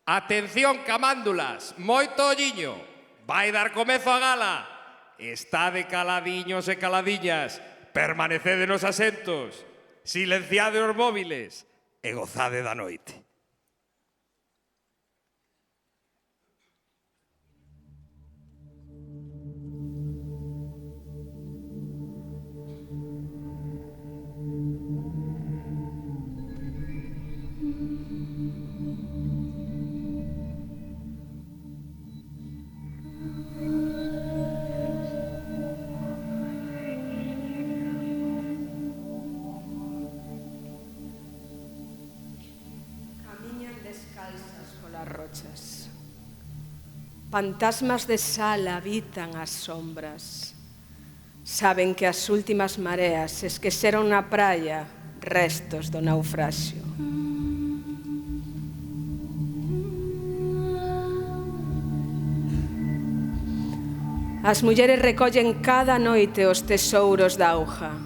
Atención, camándulas, moito olliño. Vai dar comezo a gala. Estade caladiños e caladiñas. Permanecede nos asentos. Silenciade os móviles e gozade da noite. Fantasmas de sal habitan as sombras. Saben que as últimas mareas esqueceron na praia restos do naufraxio. As mulleres recollen cada noite os tesouros da auga,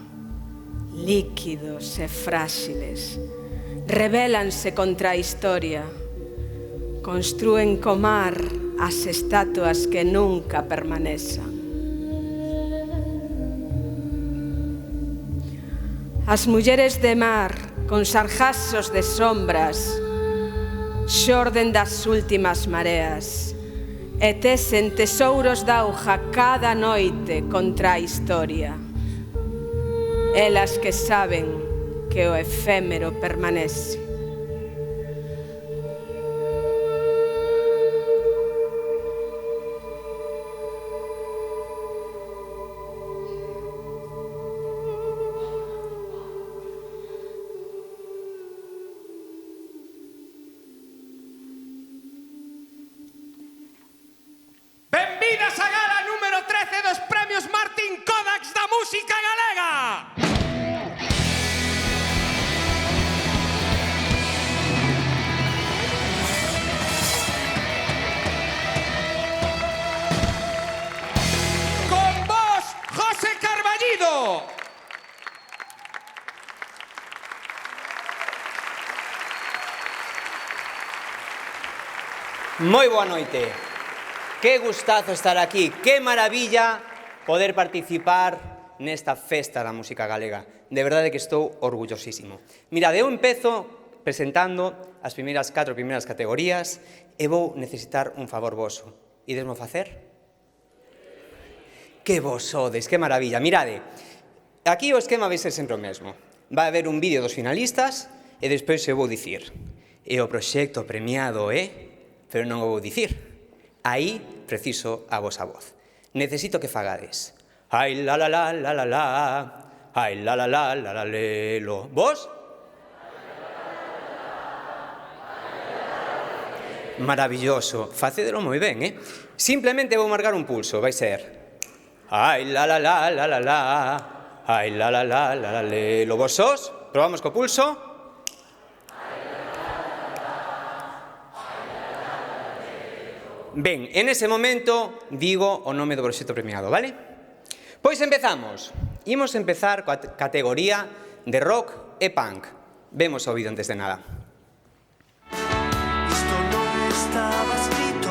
líquidos e fráxiles. Rebélanse contra a historia. Construen co mar as estatuas que nunca permanezan. As mulleres de mar, con sargaxos de sombras, xorden das últimas mareas e tesen tesouros de auga cada noite contra a historia. Elas que saben que o efémero permanece. Benvidas á gala número 13 dos Premios Martín Kodax da Música Galega! Con vos, José Carballido! Moi boa noite. Que gustazo estar aquí, que maravilla poder participar nesta festa da música galega. De verdade que estou orgullosísimo. Mirade, eu empezo presentando as catro primeiras categorías e vou necesitar un favor voso. Idesmo facer? Que vos sodes, que maravilla. Mirade, aquí o esquema vai ser sempre o mesmo. Vai haber un vídeo dos finalistas e despois eu vou dicir. E o proxecto premiado pero non o vou dicir. Aí preciso a vosa voz. Necesito que fagades. Ai la la la la la la, ai la la la la la lelo. Vos? Maravilloso. Facedelo moi ben, Simplemente vou marcar un pulso, vai ser ai la la la la la la, ai la la la la la lelo. Vos sos? Probamos co pulso. Ben, en ese momento digo o nome do proxecto premiado, vale? Pois empezamos. Imos empezar coa categoría de rock e punk. Vemos o vídeo antes de nada. Isto non estaba escrito,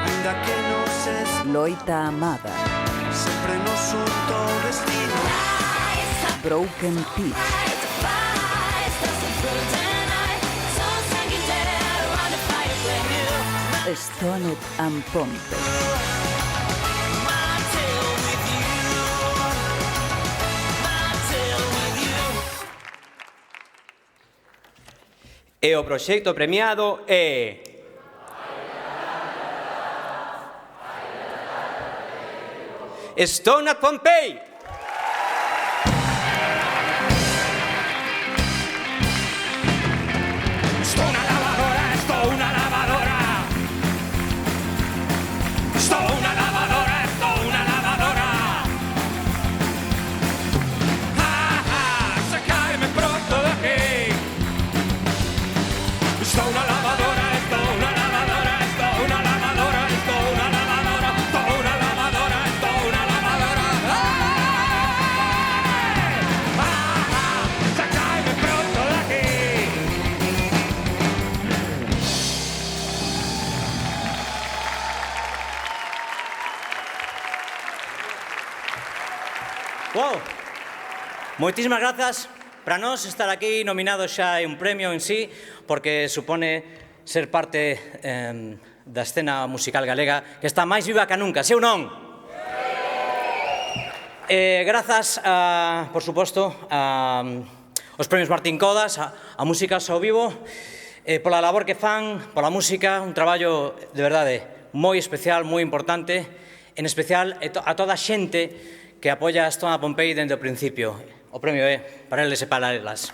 ainda que non se Loita amada. sempre nos unto o destino. Broken Pitch. Stoned and Pumped. E o proxecto premiado é Stoned Pompeii. Estou na lavadora, estou na lavadora. Estou na lavadora, estou na lavadora. Sacai-me pronto daqui. Estou na lavadora, estou na lavadora, estou na lavadora, estou na lavadora, estou na lavadora, estou na lavadora. Wow. Moitísimas grazas. Para nós estar aquí nominados xa é un premio en sí, porque supone ser parte da escena musical galega que está máis viva que nunca, sí ou non? Grazas, por suposto, aos premios Martín Codas, a Músicas ao Vivo, pola labor que fan, pola música, un traballo de verdade moi especial, moi importante, en especial a toda a xente que apoia a Estona Pompei dende o principio. O premio é para eles e para elas.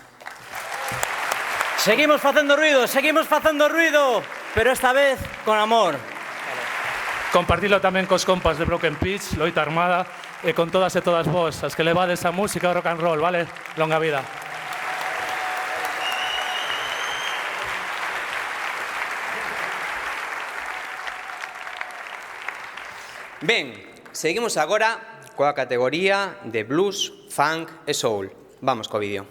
Seguimos facendo ruido, pero esta vez con amor. Compartilo tamén cos compas de Broken Pitch, Loita Armada, e con todas e todas vos, as que levades a música o rock and roll, vale? Longa vida. Ben, seguimos agora coa categoría de blues, funk e soul. Vamos co vídeo.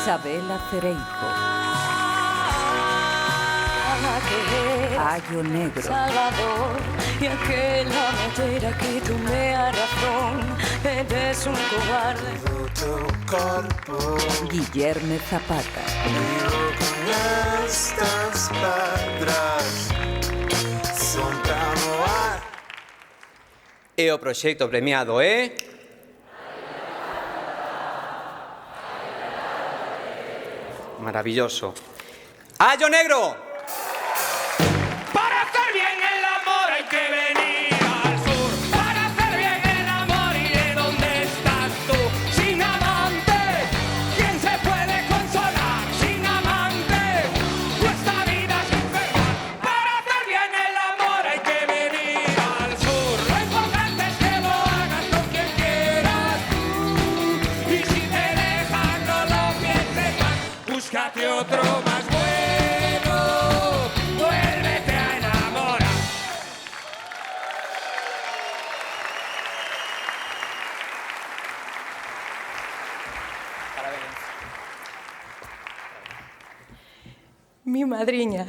Sabela Cereijo. Ayo Negro. Salvador, y aquella mentira que tú me das razón, eres un cobarde. Guillerme Zapata. Estas pedras son para voar. E o proxecto premiado é... Maravilloso. Ayo Negro! Para hacer bien el amor hay que venir al sur. Para hacer bien el amor iré donde estás tú. Sin amante, ¿quién se puede consolar? Sin amante, nuestra vida es infernal. Para hacer bien el amor hay que venir al sur. Lo importante es que lo hagas con quien quieras tú. Y si te dejan no lo pienses más. Búscate otro más bueno. Vuélvete a enamorar. Mi madriña.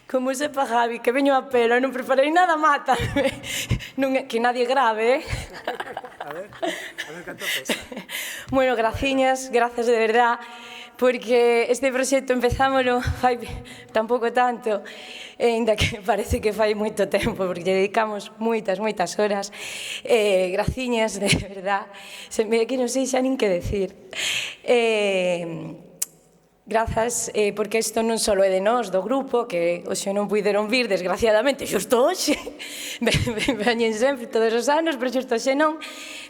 Como sepa Javi, que veño a pelo, non preparei nada, mátame. Non é que nadie grave, A ver canto pesa. Bueno, graciñas, grazas de verdad, porque este proxecto empezámoslo fai tampouco tanto, ainda que parece que fai moito tempo, porque dedicamos moitas horas. Graciñas, de verdad, se me que non sei xa nin que decir. Grazas, porque isto non só é de nós, do grupo, que hoxe non puideron vir, desgraciadamente, xusto hoxe, veñen sempre todos os anos, pero xusto hoxe non,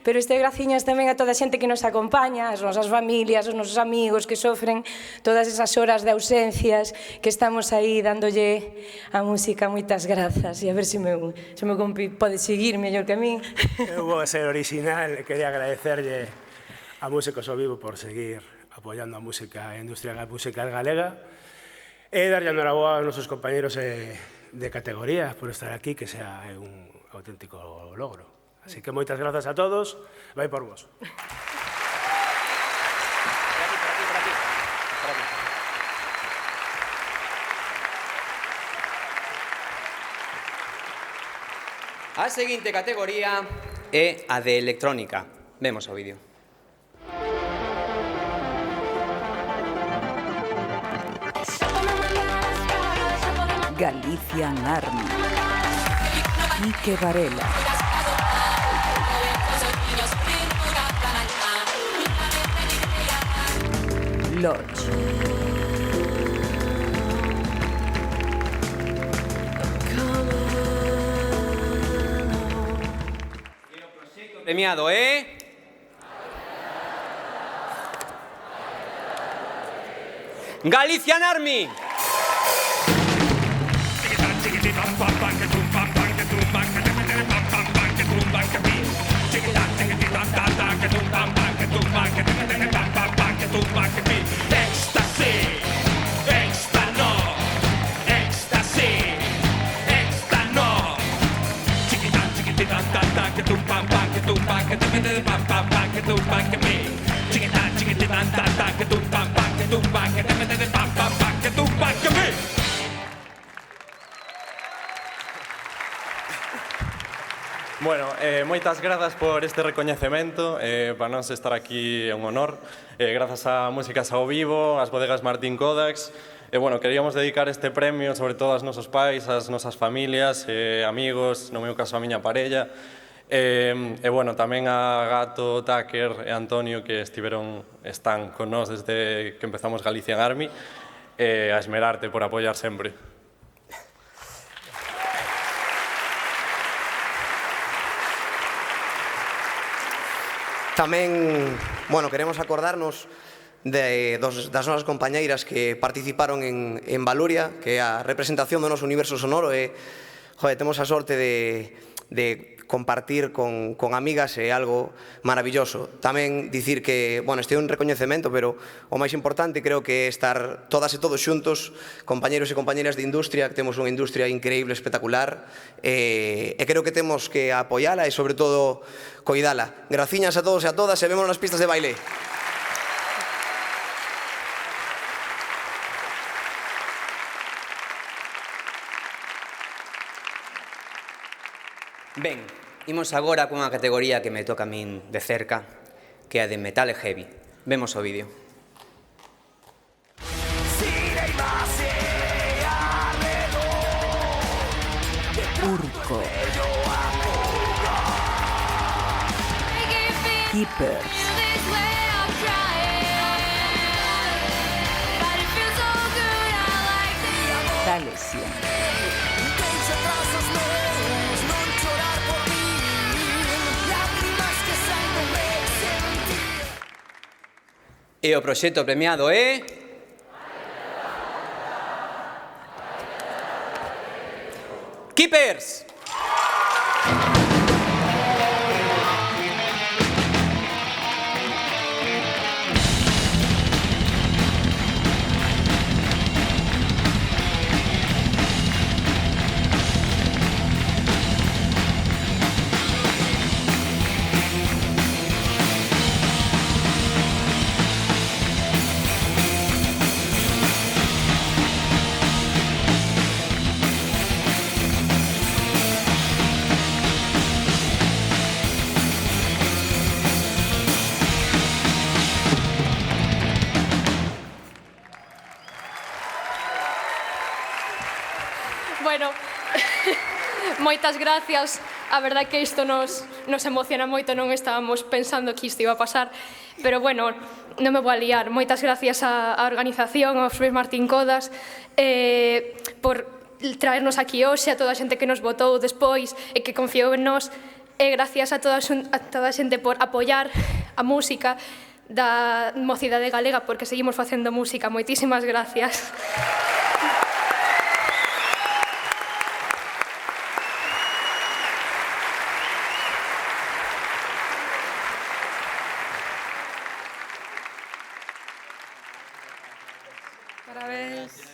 pero este graciñas tamén a toda a xente que nos acompaña, as nosas familias, os nosos amigos que sofren todas esas horas de ausencias, que estamos aí dándolle a música. Moitas grazas, e a ver se meu compi pode seguir mellor que a min. Eu vou ser original, quería agradecerlle a Músicos ao Vivo por seguir apoiando a música, a industria musical galega, e darlle a noraboa aos nosos compañeros de categoría por estar aquí, que sea un auténtico logro. Así que moitas grazas a todos, vai por vos. A seguinte categoría é a de electrónica. Vemos o vídeo. Galician Army. Quique Varela. Lodge. Premiado é... Galician Army! Bueno, moitas grazas por este recoñecemento. Para nós estar aquí é un honor. Grazas a Músicas ao Vivo, ás bodegas Martín Kodax. Bueno, queríamos dedicar este premio sobre todo aos nosos pais, ás nosas familias, amigos, no meu caso a miña parella. Bueno, tamén a Gato, Tucker e Antonio que están con nós desde que empezamos Galician Army. A esmerarte por apoiar sempre. Tamén, bueno, queremos acordarnos das nosas compañeiras que participaron en Valuria, que é a representación do noso universo sonoro, e, joder, temos a sorte de compartir con amigas é algo maravilloso. Tamén dicir que, bueno, este é un recoñecemento, pero o máis importante creo que é estar todas e todos xuntos, compañeros e compañeras de industria, que temos unha industria increíble, espectacular, e creo que temos que apoiala e, sobre todo, coidala. Graciñas a todos e a todas e vémonos nas pistas de baile. Ben, imos agora cunha categoría que me toca a min de cerca, que é a de metal e heavy. Vemos o vídeo. Urco. Keepers. Talesian. E o proxecto premiado é... Keepers! Bueno, moitas gracias. A verdade que isto nos emociona moito, non estábamos pensando que isto iba a pasar, pero bueno, non me vou a liar. Moitas gracias á organización, aos profes Martín Kodax, por traernos aquí hoxe, a toda a xente que nos votou despois e que confiou en nós, e gracias a toda a xente por apoiar a música da mocidade galega, porque seguimos facendo música. Moitísimas gracias. Parabéns.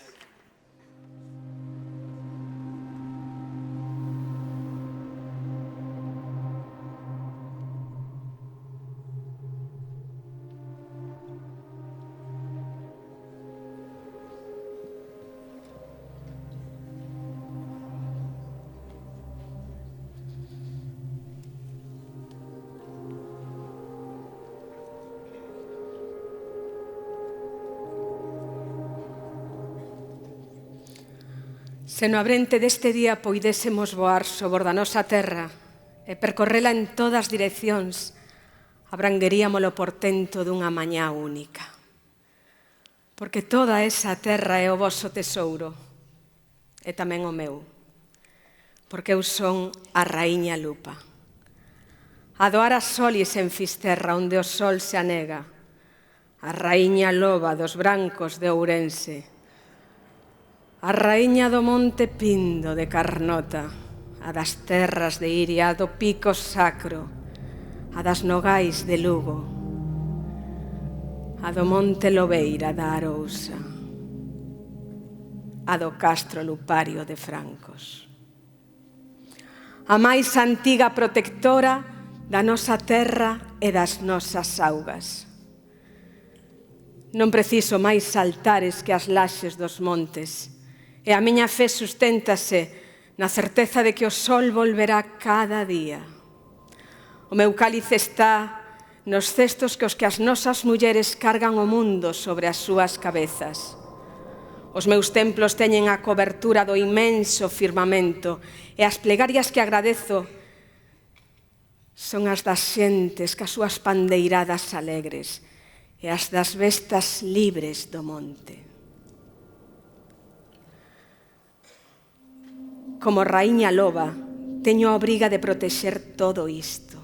Se no abrente deste día poidésemos voar sobre da nosa terra e percorrela en todas direccións, abrangueríamos o portento dunha mañá única. Porque toda esa terra é o voso tesouro e tamén o meu. Porque eu son a raíña lupa. A doar a solis en Fisterra onde o sol se anega. A raíña loba dos brancos de Ourense. A raíña do Monte Pindo de Carnota, a das terras de Iria, do Pico Sacro, a das Nogais de Lugo, a do Monte Lobeira da Arousa, a do Castro Lupario de Francos. A máis antiga protectora da nosa terra e das nosas augas. Non preciso máis altares que as laxes dos montes, e a miña fe susténtase na certeza de que o sol volverá cada día. O meu cálice está nos cestos que as nosas mulleres cargan o mundo sobre as súas cabezas. Os meus templos teñen a cobertura do inmenso firmamento e as plegarias que agradezo son as das xentes cas súas pandeiradas alegres e as das bestas libres do monte. Como raíña loba, teño a obriga de protexer todo isto.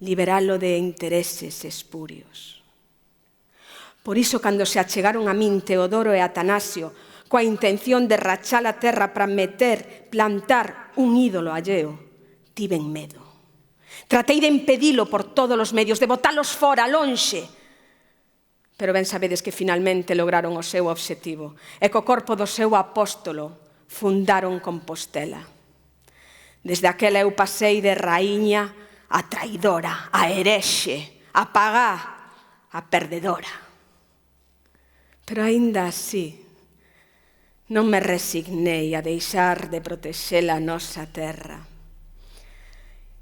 Liberalo de intereses espurios. Por iso, cando se achegaron a min Teodoro e Atanasio coa intención de rachar a terra para plantar un ídolo alleo, tiven medo. Tratei de impedilo por todos os medios, de botalos fora, lonxe. Pero ben sabedes que finalmente lograron o seu obxectivo e co corpo do seu apóstolo fundaron Compostela. Desde aquela eu pasei de raíña a traidora, a herexe, a pagá, a perdedora. Pero aínda así, non me resignei a deixar de protexer a nosa terra.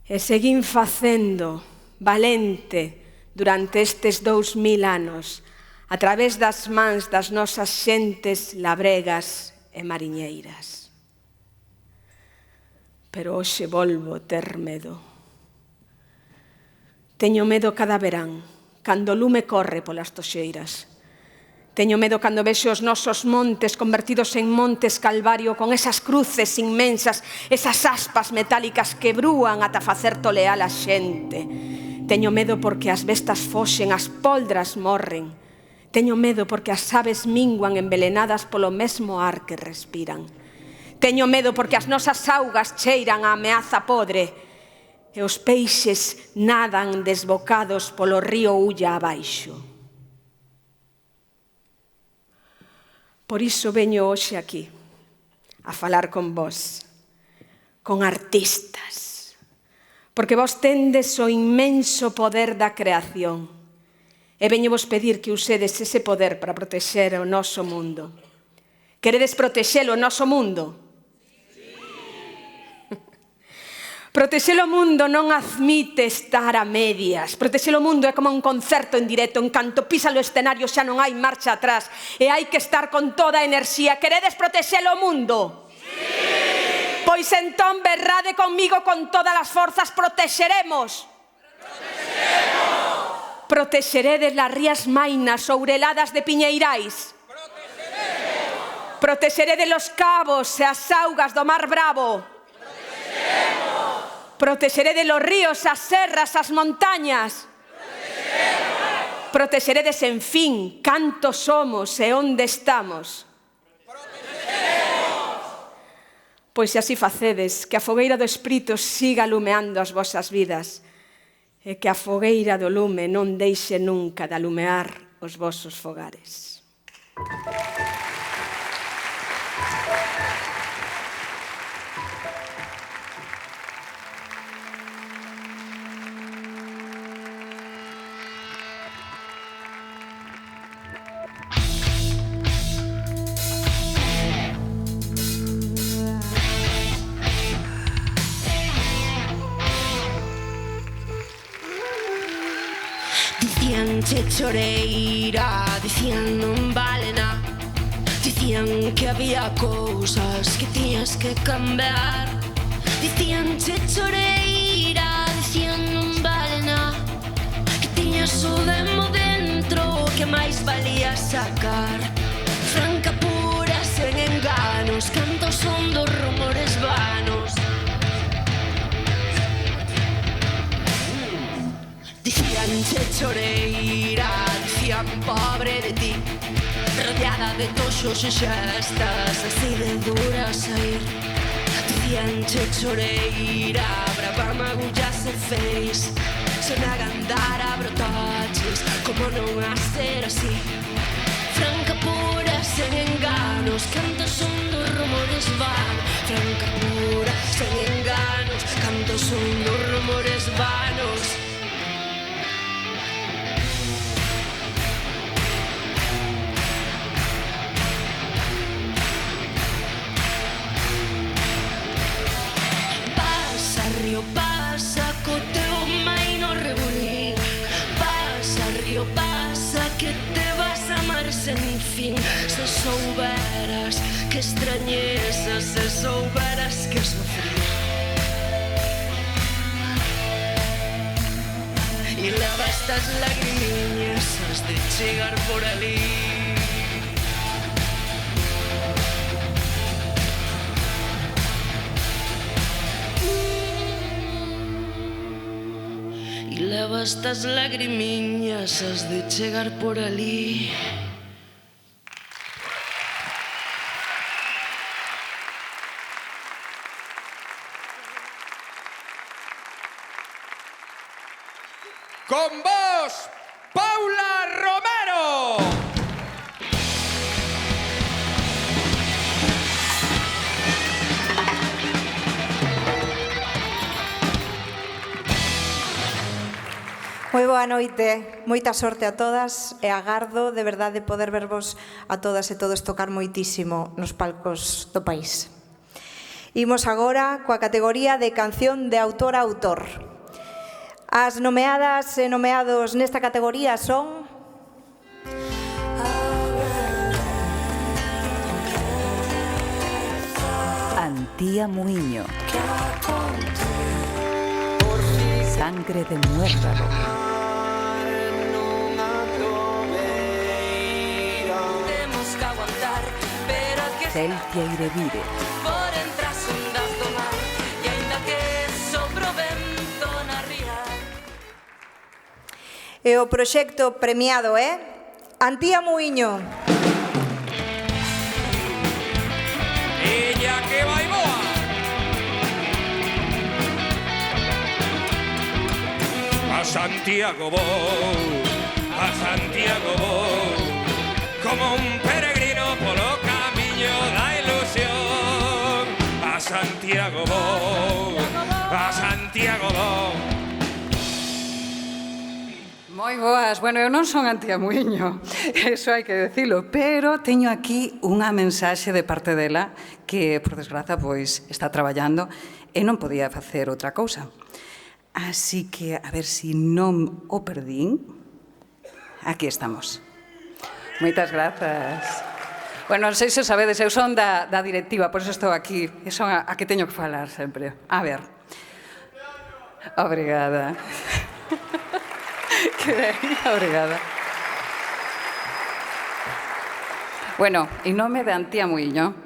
E seguín facendo valente durante estes 2000 anos a través das mans das nosas xentes labregas e mariñeiras. Pero hoxe volvo ter medo. Teño medo cada verán, cando o lume corre polas toxeiras. Teño medo cando vexo os nosos montes convertidos en montes calvario con esas cruces inmensas, esas aspas metálicas que brúan ata facer tolear a xente. Teño medo porque as bestas foxen, as poldras morren. Teño medo porque as aves minguan envelenadas polo mesmo ar que respiran. Teño medo porque as nosas augas cheiran a ameaza podre e os peixes nadan desbocados polo río Ulla abaixo. Por iso veño hoxe aquí a falar con vós, con artistas, porque vós tendes o inmenso poder da creación e veño vos pedir que usedes ese poder para protexer o noso mundo. Queredes protexer o noso mundo? Protexer o mundo non admite estar a medias. Protexer o mundo é como un concerto en directo. En canto pisa o escenario xa non hai marcha atrás e hai que estar con toda a enerxía. Queredes protexer o mundo? Sí! Pois entón berrade conmigo con todas as forzas. Protexeremos. Protexeremos. Protexeredes las rías mainas oureladas de Piñeirais. Protexeremos. Protexeredes los cabos e as augas do Mar Bravo. Protexeremos. Protexeré de los ríos, as serras, as montañas. Protexeredes, en fin, canto somos e onde estamos. Pois se así facedes, que a fogueira do Espírito siga alumeando as vosas vidas e que a fogueira do lume non deixe nunca de alumear os vosos fogares. Dicían choreira, dicían non vale nada. Dicían que había cousas que tiñas que cambiar. Dicían choreira, dicían non vale nada. Que tiñas o demo dentro que máis valía sacar. Franca pura, sen enganos, cantos son dos rumores vanos. Dicían choreira, dicían pobre de ti, rodeada de toxos e xestas, así de duras a ir. Dicían choreira, brava magullas e feis, sen agandar a brotaches, como non a ser así. Franca pura, sen enganos, cantos son dos rumores vanos. Franca pura, sen enganos, cantos son dos rumores vanos. Río, fin. Se souberas que extrañeza, se souberas que sufrir. E leva estas lagrimiñas has de chegar por ali. E leva estas lagrimiñas has de chegar por ali. Con vos, Paula Romero. Moi boa noite, moita sorte a todas e agardo de verdade poder vervos a todas e todos tocar moitísimo nos palcos do país. Imos agora coa categoría de canción de autor a autor. As nomeadas e nomeados nesta categoría son Antía Muiño, Sangre de Muérdago, Celtia Irevire, e o proxecto premiado é Antía Muiño. Ella que vai boa. A Santiago vou, como un peregrino polo camiño da ilusión. A Santiago vou. Moi boas. Bueno, eu non son Antía Muiño, eso hai que decilo, pero teño aquí unha mensaxe de parte dela que, por desgraza, pois está traballando e non podía facer outra cousa. Así que, a ver se non o perdín. Aquí estamos. Moitas grazas. Bueno, non sei se sabedes, eu son da directiva, por eso estou aquí. E son a que teño que falar sempre. A ver. Obrigada. Que ben, obrigada. Bueno, en nome de Antía Muiño,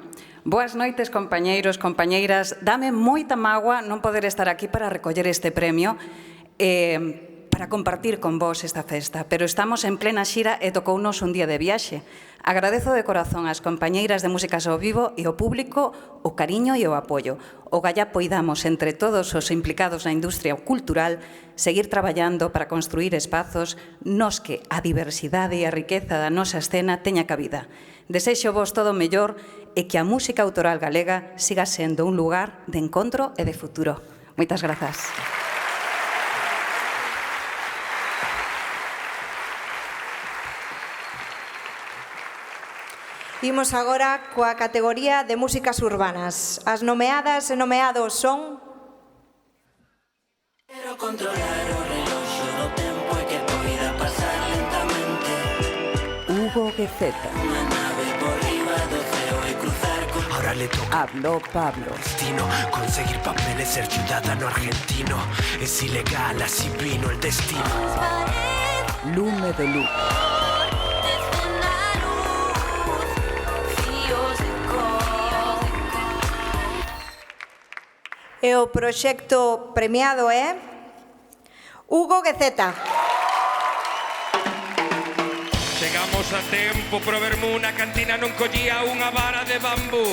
boas noites, compañeiros, compañeiras. Dame moita mágoa non poder estar aquí para recoller este premio para compartir con vos esta festa, pero estamos en plena xira e tocounos un día de viaxe. Agradezo de corazón ás compañeiras de Músicas ao Vivo e ao público o cariño e o apoio. O gallá poidamos entre todos os implicados na industria cultural seguir traballando para construir espazos nos que a diversidade e a riqueza da nosa escena teña cabida. Desexo vos todo o mellor e que a música autoral galega siga sendo un lugar de encontro e de futuro. Moitas grazas. Imos agora coa categoría de músicas urbanas. As nomeadas e nomeados son Quero controlar o reloxo do tempo e que poida pasar lentamente. Hugo Gueceta, Unha nave por riba do ceo e cruzar con... Ahora le toca Habló Pablo, destino conseguir papeles, ser ciudadano argentino. Es ilegal, así vino el destino. Lume de Luz, e o proxecto premiado é Hugo Gueceta. Chegamos a tempo pro vermú na cantina non collía unha vara de bambú.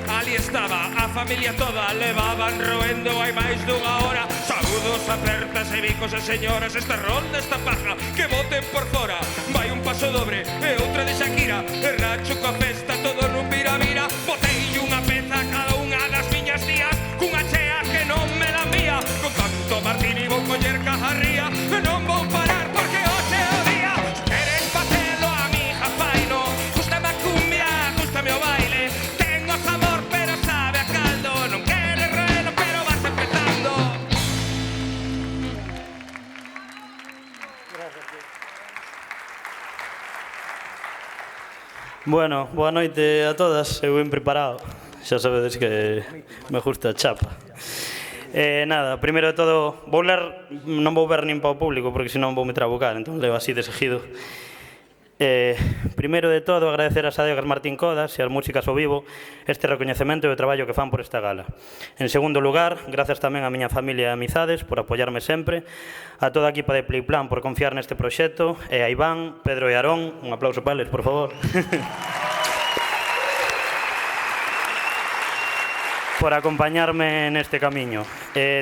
Ali estaba a familia toda, levaban roendo hai máis dunha hora. Saúdos, apertas e bicos e señoras, esta ronda, esta paja, que boten por fora. Vai un paso dobre e outra de Shakira, e racho coa festa todo nun vira-vira. Botei unha peza a cada unha das miñas tías, cunha chea que non me la mía. Con tanto martini vou coller cajarría, e non vou parar porque hoxe é o día. Queres facelo a mi jafaino, gústame a cumbia, gústame o baile. Tengo sabor pero sabe a caldo, non queres relo pero vas empezando. Bueno, boa noite a todas, eu ben preparado. Xa sabedes que me gusta a chapa. Nada, primeiro de todo, non vou ver nin para o público, porque senón vou me trabucar, entón leo así de seguido. Primeiro de todo, agradecer ás adegas Martín Codas e ás músicas ao vivo este recoñecemento e o traballo que fan por esta gala. En segundo lugar, grazas tamén á miña familia e amizades por apoiarme sempre, a toda a equipa de Playplan por confiar neste proxecto, e a Iván, Pedro e Aarón, un aplauso para eles, por favor. Por acompañarme neste camiño.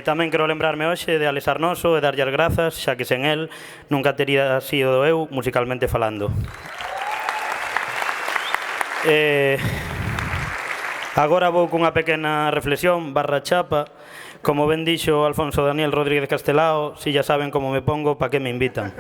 Tamén quero lembrarme hoxe de Alex Arnoso e darlle as grazas, xa que sen él nunca tería sido eu musicalmente falando. Agora vou cunha pequena reflexión barra chapa. Como ben dixo Alfonso Daniel Rodríguez Castelao, si ya saben como me pongo, pa que me invitan.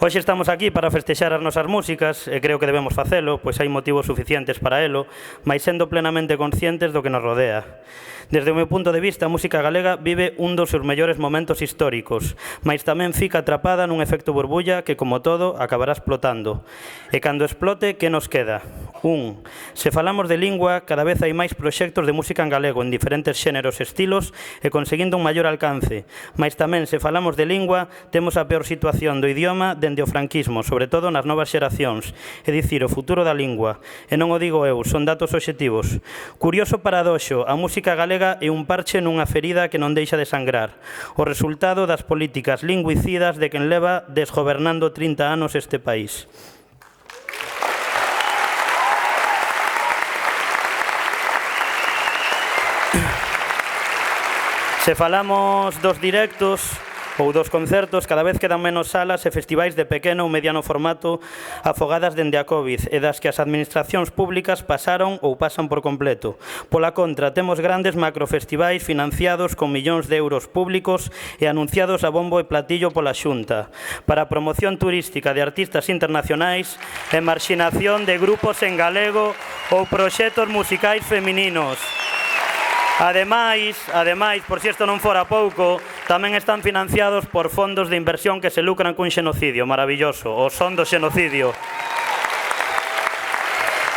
Hoxe estamos aquí para festexar as nosas músicas e creo que debemos facelo, pois hai motivos suficientes para elo, mais sendo plenamente conscientes do que nos rodea. Desde o meu punto de vista, a música galega vive un dos seus mellores momentos históricos, mais tamén fica atrapada nun efecto burbulla que, como todo, acabará explotando. E cando explote, que nos queda? Se falamos de lingua, cada vez hai máis proxectos de música en galego en diferentes xéneros e estilos e conseguindo un maior alcance. Mais tamén, se falamos de lingua, temos a peor situación do idioma dende o franquismo, sobre todo nas novas xeracións, é dicir, o futuro da lingua. E non o digo eu, son datos obxectivos. Curioso paradoxo, a música galega é un parche nunha ferida que non deixa de sangrar. O resultado das políticas lingüicidas de quen leva desgobernando 30 anos este país. Se falamos dos directos ou dos concertos, cada vez quedan menos salas e festivais de pequeno ou mediano formato afogadas dende a COVID e das que as administracións públicas pasaron ou pasan por completo. Pola contra, temos grandes macrofestivais financiados con millóns de euros públicos e anunciados a bombo e platillo pola Xunta para a promoción turística de artistas internacionais e marxinación de grupos en galego ou proxectos musicais femininos. Ademais, por si isto non fora pouco, tamén están financiados por fondos de inversión que se lucran cun xenocidio maravilloso, o son do xenocidio.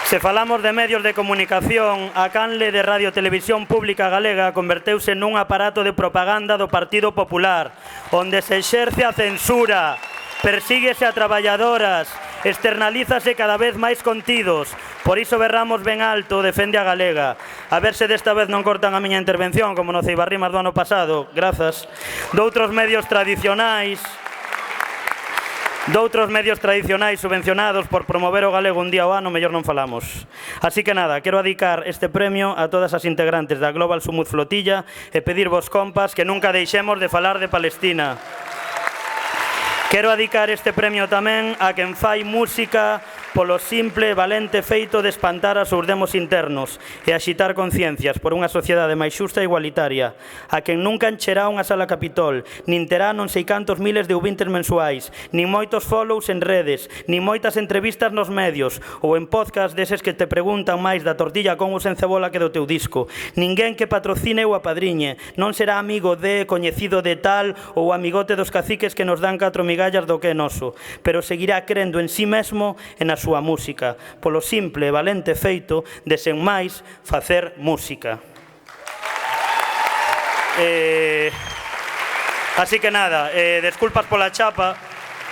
Se falamos de medios de comunicación, a canle de Radio Televisión Pública Galega converteuse nun aparato de propaganda do Partido Popular, onde se exerce a censura, persíguese a traballadoras, externalízase cada vez máis contidos. Por iso berramos ben alto, defende a galega. A ver se desta vez non cortan a miña intervención, como no Ceibarrimas do ano pasado, grazas. Doutros medios tradicionais subvencionados por promover o galego un día ao ano, mellor non falamos. Así que nada, quero dedicar este premio a todas as integrantes da Global Sumut Flotilla e pedirvos, compas, que nunca deixemos de falar de Palestina. Quero dedicar este premio tamén a quen fai música polo simple e valente feito de espantar as seus demos internos e axitar conciencias por unha sociedade máis xusta e igualitaria, a quen nunca encherá unha sala Capitol, nin terá non sei cantos miles de ouvintes mensuais, nin moitos follows en redes, nin moitas entrevistas nos medios ou en podcast deses que te preguntan máis da tortilla con ou sen cebola que do teu disco. Ninguén que patrocine ou apadriñe, non será amigo de, coñecido de tal ou amigote dos caciques que nos dan 4 migallas do que é noso, pero seguirá crendo en sí mesmo e na súa música, polo simple e valente feito de, sen máis, facer música. Así que nada, desculpas pola chapa,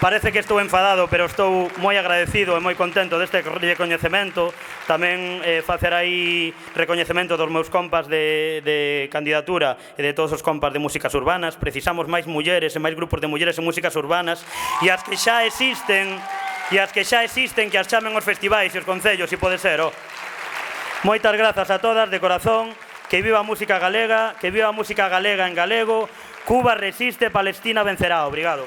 parece que estou enfadado, pero estou moi agradecido e moi contento deste recoñecemento. Tamén facer aí recoñecemento dos meus compas de candidatura e de todos os compas de músicas urbanas. Precisamos máis mulleres e máis grupos de mulleres en músicas urbanas, e as que xa existen, que as chamen os festivais e os concellos, se pode ser. Moitas grazas a todas, de corazón. Que viva a música galega, que viva a música galega en galego. Cuba resiste, Palestina vencerá. Obrigado.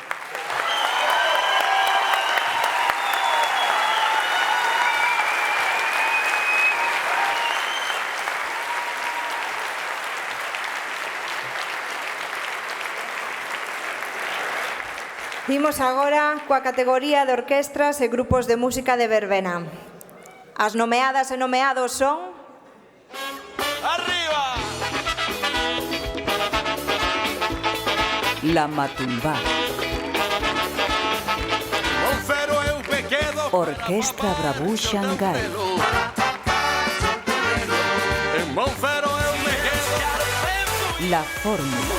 Imos agora coa categoría de orquestras e grupos de música de verbena. As nomeadas e nomeados son... ¡Arriba! La Matumbá. Un cero eu me quedo. Orquestra Bravú Xangai. En Monfero eu me quedo. La Fórmula.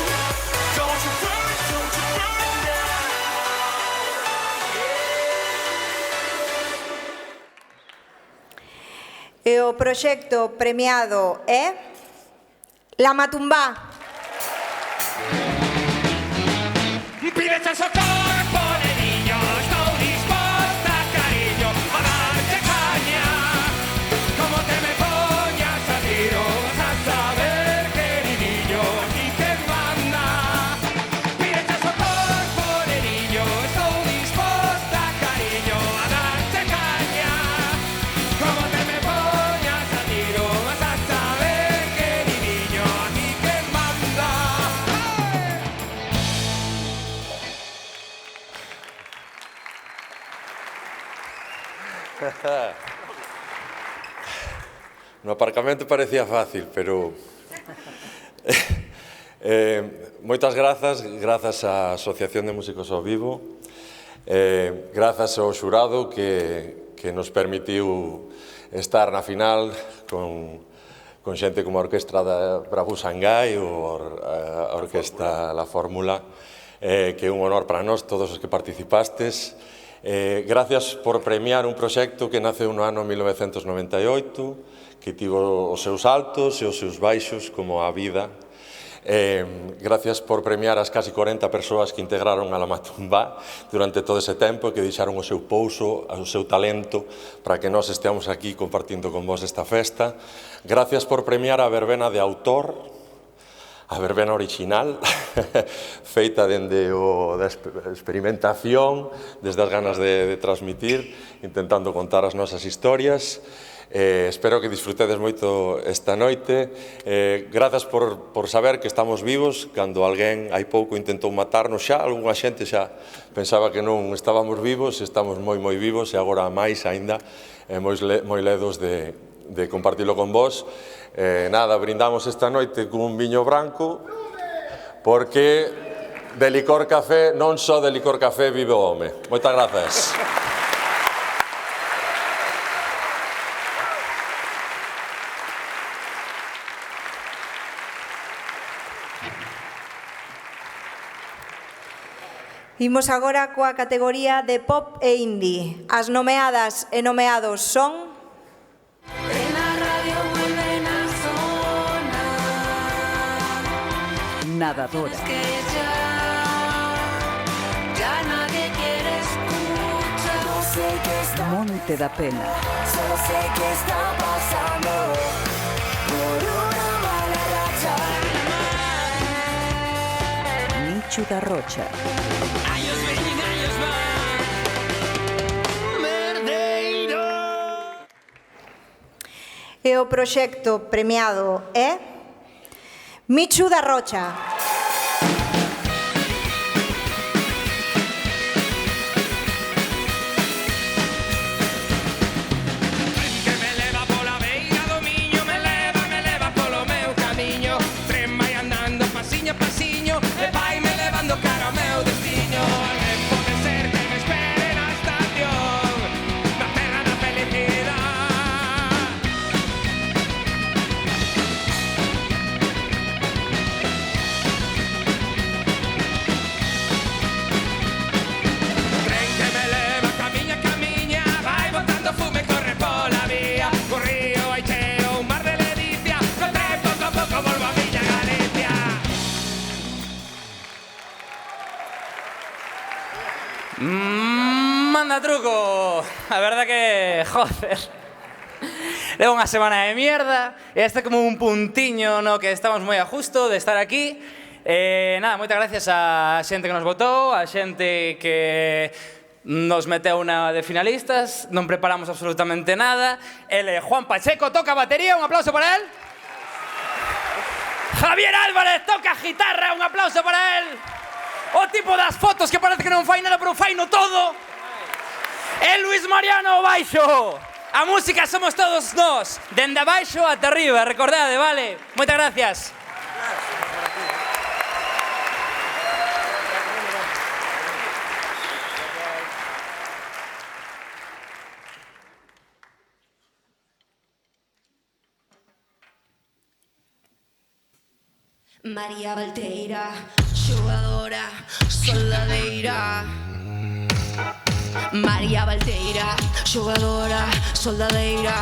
E o proxecto premiado é La Matumbá. Pides el socorro, niño, estou disposta, cariño, a darte caña. Como te me poñas a tiro, vas a saber, queridillo, aquí que manda. Pides el socorro, niño, estou disposta, cariño, a darte caña. Como te me poñas a tiro, vas a saber, queridillo, aquí que manda. No aparcamento parecía fácil, pero moitas grazas á Asociación de Músicos ao Vivo, grazas ao xurado que nos permitiu estar na final con xente como a Orquestra da Bravú Xangai ou a Orquestra La Fórmula, que é un honor para nós, todos os que participastes. Gracias por premiar un proxecto que naceu no ano 1998, que tivo os seus altos e os seus baixos, como a vida. Gracias por premiar as casi 40 persoas que integraron a La Matumbá durante todo ese tempo, que deixaron o seu pouso, o seu talento, para que nós esteamos aquí compartindo con vos esta festa. Gracias por premiar a verbena de autor, a verbena original, feita dende da experimentación, desde as ganas de transmitir, intentando contar as nosas historias. Espero que disfrutedes moito esta noite. Grazas por saber que estamos vivos, cando alguén hai pouco intentou matarnos xa, algunha xente xa pensaba que non estábamos vivos, estamos moi vivos e agora máis aínda, moi ledos de compartilo con vos. Nada, brindamos esta noite con un viño branco, porque de licor café, non só de licor café vive o home. Moitas grazas. Imos agora coa categoría de pop e indie. As nomeadas e nomeados son... Nadadora. Monte da Pena. Solo sé que está pasando por una mala racha. Michu da Rocha. Años veñen, años van. Verdeiro. E o proxecto premiado é... Michu da Rocha. Manda truco. A verdad que, joder, levo unha semana de mierda e este como un puntiño no que estamos moi a justo de estar aquí. Nada, moitas gracias a xente que nos votou, a xente que nos meteu unha de finalistas, non preparamos absolutamente nada. Ele, Juan Pacheco, toca batería, un aplauso para él. Javier Álvarez toca guitarra, un aplauso para él. O tipo das fotos que parece que non fai nada, pero fai no todo. E Luis Mariano baixo. A música somos todos nós, dende abaixo ata arriba, recordade, vale? Moitas gracias. María Valteira, xogadora, soldadeira. María Valteira, xogadora, soldadeira.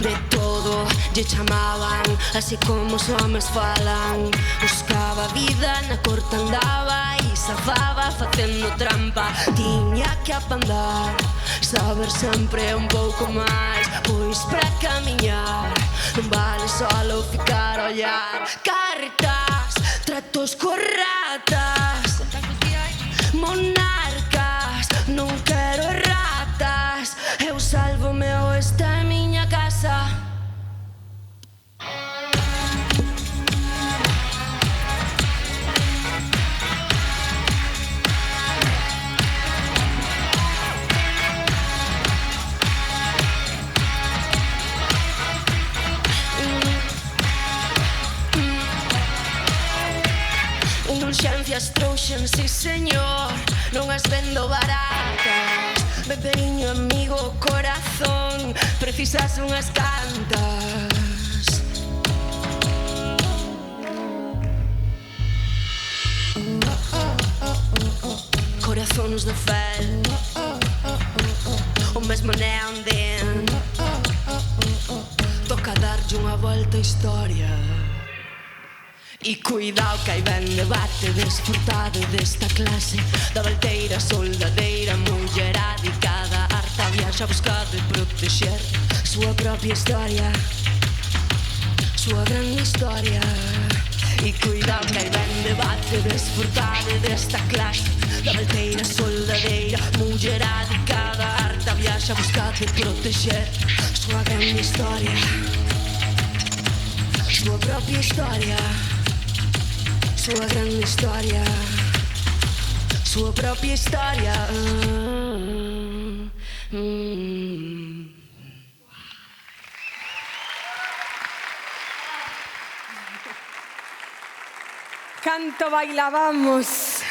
De todo lle chamaban, así como os homes falan. Buscaba vida, na corte andaba e safaba facendo trampa. Tiña que apandar, saber sempre un pouco máis, pois para camiñar non vale solo ficar a olhar. Cartas, tratos con ratas, monarcas, non quero ratas. Eu salvo-me ou esta é miña casa. Indulgencias trouxen, si señor, non as vendo baratas. Beberiño, amigo, corazón, precisas unhas cantas. Corazóns de fel, o mesmo neon den. Toca darlle unha volta á historia. E cuidao que hai ben debate desfrutado desta clase da Valteira, soldadeira, muller adicada, harta viaxa a buscar e protexer súa propia historia, súa grande historia. E cuidao que hai ben debate desfrutado desta clase da Valteira, soldadeira, muller adicada, harta viaxa a buscar e protexer súa grande historia, súa propia historia. Súa grande historia, súa propia historia. Canto bailábamos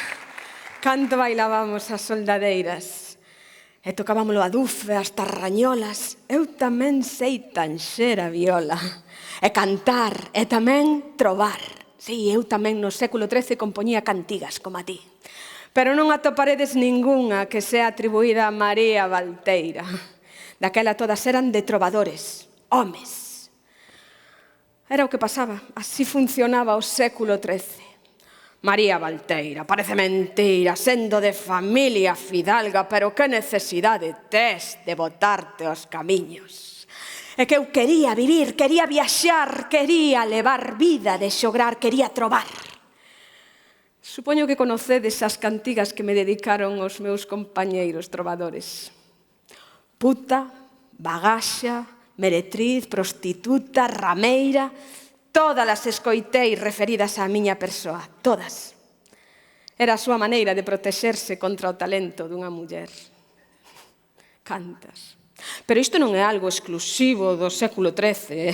as soldadeiras. E tocábamolo a dufe, as tarrañolas. Eu tamén sei tanxer a viola. E cantar, e tamén trobar. Si, eu tamén no século XIII compoñía cantigas como a ti. Pero non atoparedes ningunha que sea atribuída a María Valteira. Daquela todas eran de trovadores, homes. Era o que pasaba, así funcionaba o século XIII. María Valteira, parece mentira, sendo de familia fidalga, pero que necesidade tes de botarte aos camiños. É que eu quería vivir, quería viaxar, quería levar vida de xograr, quería trobar. Supoño que conocedes as cantigas que me dedicaron os meus compañeiros trovadores. Puta, bagaxa, meretriz, prostituta, rameira, todas as escoitei referidas á miña persoa, todas. Era a súa maneira de protexerse contra o talento dunha muller. Cantas. Pero isto non é algo exclusivo do século XIII.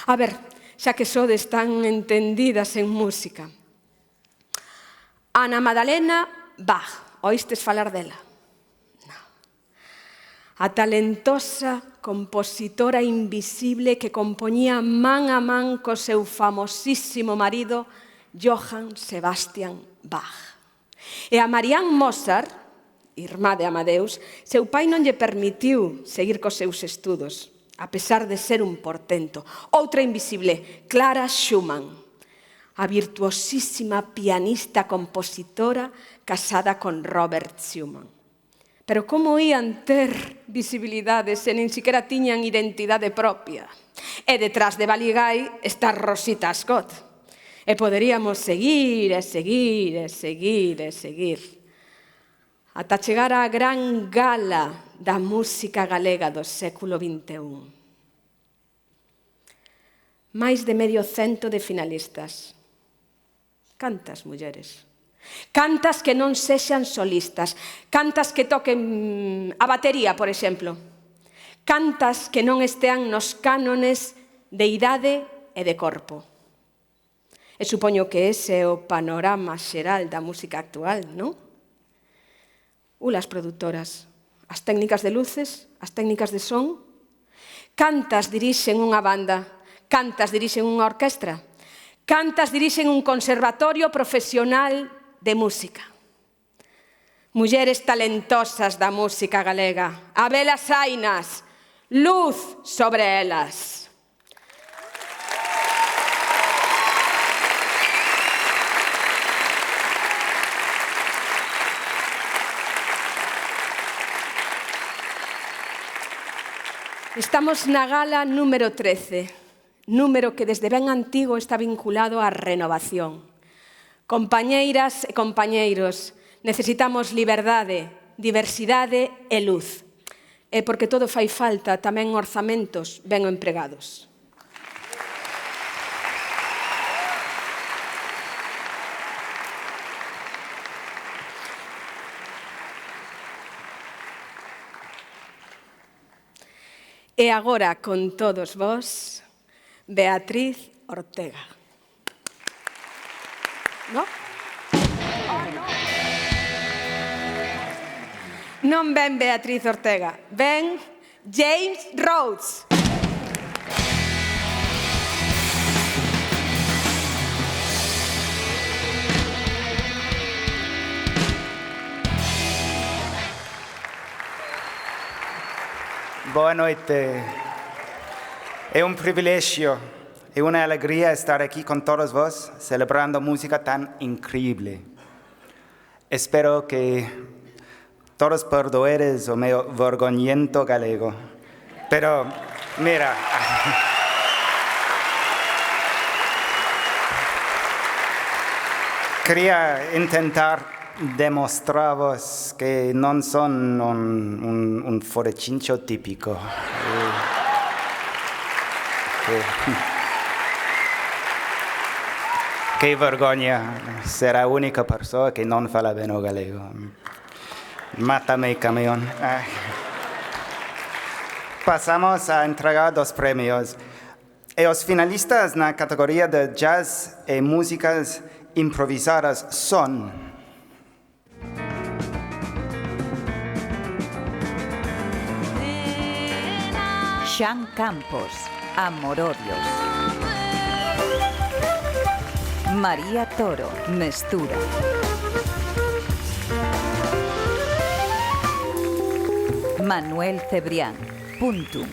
A ver, xa que sodes tan entendidas en música. Ana Madalena Bach, oístes falar dela? Non. A talentosa compositora invisible que compoñía man a man co seu famosísimo marido Johann Sebastian Bach. E a Marianne Mozart, irmá de Amadeus, seu pai non lle permitiu seguir cos seus estudos, a pesar de ser un portento. Outra invisible, Clara Schumann, a virtuosísima pianista compositora casada con Robert Schumann. Pero como ían ter visibilidade se nin siquiera tiñan identidade propia? E detrás de Baligay está Rosita Scott. E poderíamos seguir e seguir e seguir e seguir. Ata chegar á gran gala da música galega do século XXI. Máis de 100 de finalistas. Cantas mulleres. Cantas que non sexan solistas. Cantas que toquen a batería, por exemplo. Cantas que non estean nos cánones de idade e de corpo. E supoño que ese é o panorama xeral da música actual, non? Ulas produtoras, as técnicas de luces, as técnicas de son. Cantas dirixen unha banda, cantas dirixen unha orquestra, Cantas dirixen un conservatorio profesional de música. Mulleres talentosas da música galega, a velas ainas, luz sobre elas. Estamos na gala número 13, número que desde ben antigo está vinculado á renovación. Compañeiras e compañeiros, necesitamos liberdade, diversidade e luz. E porque todo fai falta tamén orzamentos ben empregados. E agora, con todos vós, Beatriz Ortega. ¿No? Non ven Beatriz Ortega, ven James Rhodes. Boa noite. É um privilégio e uma alegria estar aqui com todos vós, celebrando música tão incrível. Espero que todos perdoeres o meu vergonhento galego. Pero, mira... Queria tentar demonstrar-vos que não sou um forechincho típico. Que vergonha ser a única pessoa que não fala bem o galego. Mata-me, caminhão. Passamos a entregar os prêmios. E os finalistas na categoria de jazz e músicas improvisadas são... Xan Campos, Amor-Odios. María Toro, Mestura. Manuel Cebrián, Puntum.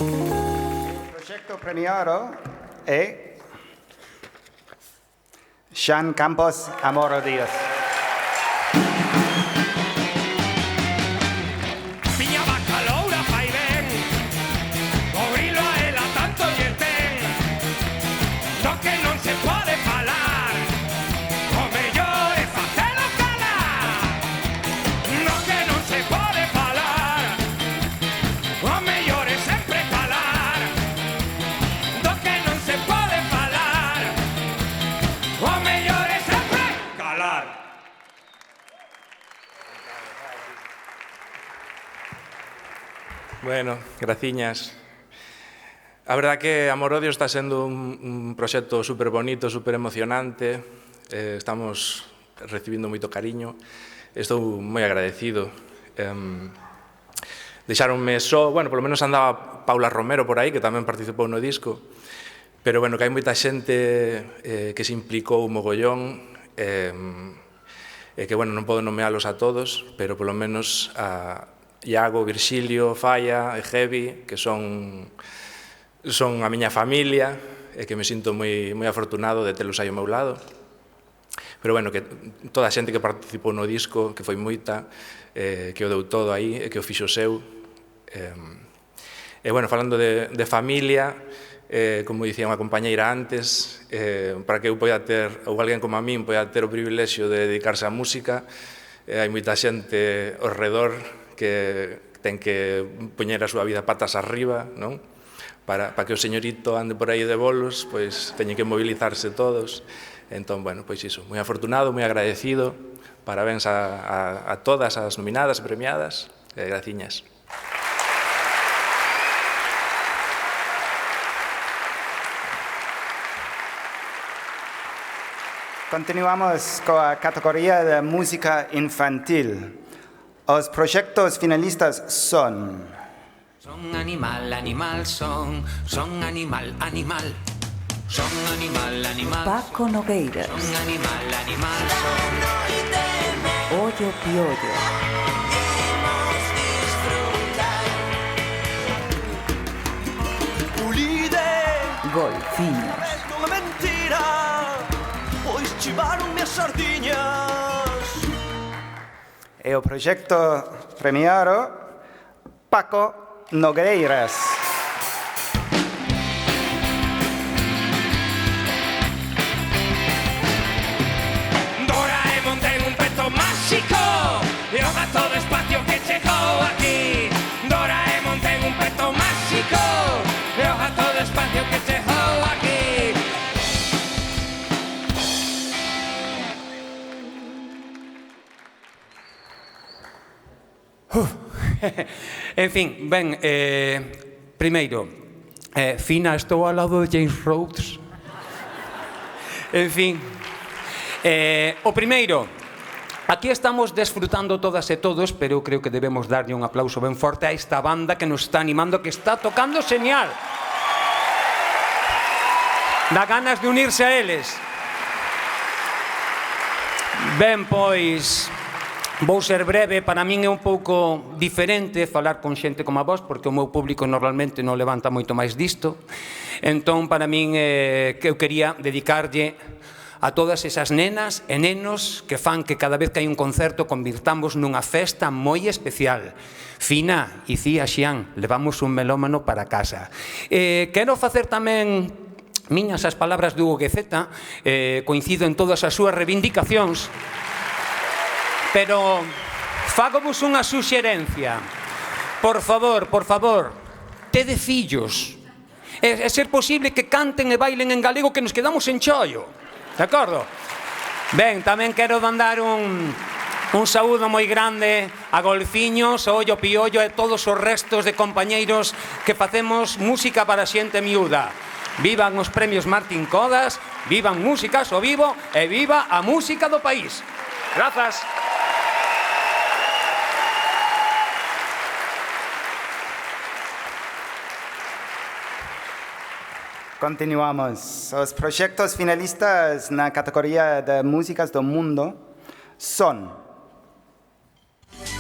El proyecto premiado es Xan Campos, Amor-Odios. Bueno, graciñas. A verdad que Amor-Odios está sendo un proxecto super bonito, super emocionante. Estamos recibindo moito cariño. Estou moi agradecido. Deixaronme só, bueno, polo menos andaba Paula Romero por aí, que tamén participou no disco, pero bueno, que hai moita xente que se implicou un mogollón, e que, bueno, non podo nomealos a todos, pero polo menos a Iago, Virxilio, Falla e Jevi, que son a miña familia e que me sinto moi afortunado de telos aí ao meu lado. Pero, bueno, que toda a xente que participou no disco, que foi moita, que o deu todo aí e que o fixo seu. E, bueno, falando de familia, como dicía unha compañeira antes, para que eu poida ter, ou alguén como a min, poida ter o privilexio de dedicarse á música, hai moita xente ao redor que ten que poñer a súa vida patas arriba, non? Para que o señorito ande por aí de bolos, pois teñen que mobilizarse todos. Entón, bueno, pois iso, moi afortunado, moi agradecido. Parabéns a todas as nominadas e premiadas. Graciñas. Continuamos coa categoría de música infantil. Os proxectos finalistas son Son animal, animal, son animal, animal. Son animal, animal. Paco Nogueiras. Son animal, animal, son. Ollo Piollo. Ulide. Golfiños. Non é mentira, pois chivaronme as sardiñas. E o proxecto premiado Paco Nogueiras. Doraemon ten un peto máxico e o gato despacio que chegou aquí. Doraemon ten un peto máxico e o gato despacio que chegou aquí. En fin, ben, primeiro, Fina, estou ao lado de James Rhodes. En fin, o primeiro, aquí estamos desfrutando todas e todos, pero eu creo que debemos darlle un aplauso ben forte a esta banda que nos está animando, que está tocando señal. Dá ganas de unirse a eles. Ben, pois, vou ser breve, para min é un pouco diferente falar con xente como a vos, porque o meu público normalmente non levanta moito máis disto. Entón, para min, que eu quería dedicarlle a todas esas nenas e nenos que fan que cada vez que hai un concerto convirtamos nunha festa moi especial. Fina, Icía, Xián, levamos un melómano para casa. Quero facer tamén miñas as palabras de Hugo Gueceta, coincido en todas as súas reivindicacións, pero fágovos unha suxerencia. Por favor, tede fillos. É ser posible que canten e bailen en galego, que nos quedamos en chollo. De acordo? Ben, tamén quero mandar un saúdo moi grande a Golfiños, a Ollo Piollo e todos os restos de compañeiros que facemos música para xente miúda. Vivan os premios Martín Codas, vivan Músicas ao Vivo e viva a música do país. Grazas. Continuamos. Os proxectos finalistas na categoría de músicas do mundo son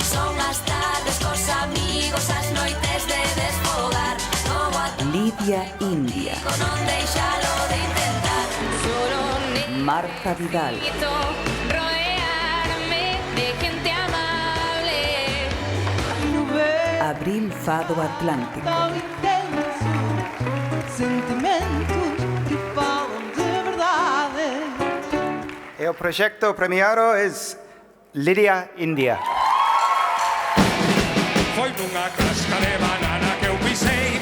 Son as tardes cos amigos, as noites de desfogar. Lidia India. Non deixalo de intentar. Marta Vidal. Rodearme de gente amable. Abril Fado Atlántico. Sentimentos que falam de verdade. E o proxecto premiado é Lidia India. Foi nunha casca de banana que eu pisei,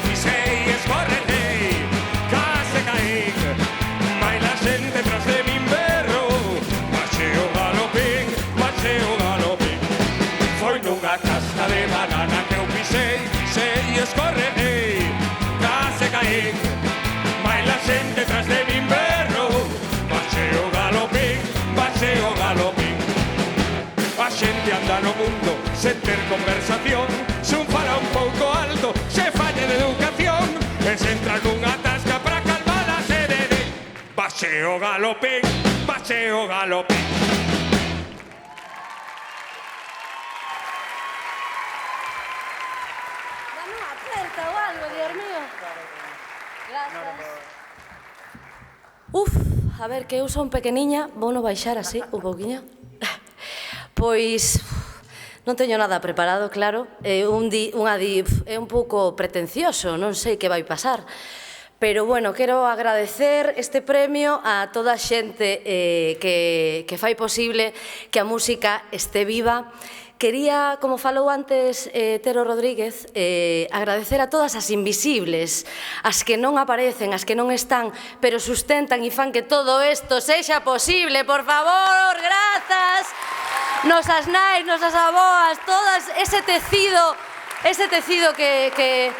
escorreguei, case caín, mais la xente tras de min berro, marchei o galopín. Foi nunha casca de banana que eu pisei, escorreguei, case caín, mais la xente tras de min berro, marchei o galopín. A xente anda no mundo sen ter conversación, se un fala un pouco alto, se falla de educación, e se entra nunha tasca para calmar a sede de Baxe o galopín. Dame unha aperta ou algo, Dios mío. Gracias. A ver, que eu son pequeniña, vou no baixar así, un pouquiño. Pois, non teño nada preparado, claro. É un pouco pretencioso, non sei que vai pasar. Pero, bueno, quero agradecer este premio a toda a xente que fai posible que a música este viva. Quería, como falou antes Tero Rodríguez, agradecer a todas as invisibles, as que non aparecen, as que non están, pero sustentan e fan que todo isto sexa posible. Por favor, grazas. Nosas nais, nosas aboas, todas ese tecido que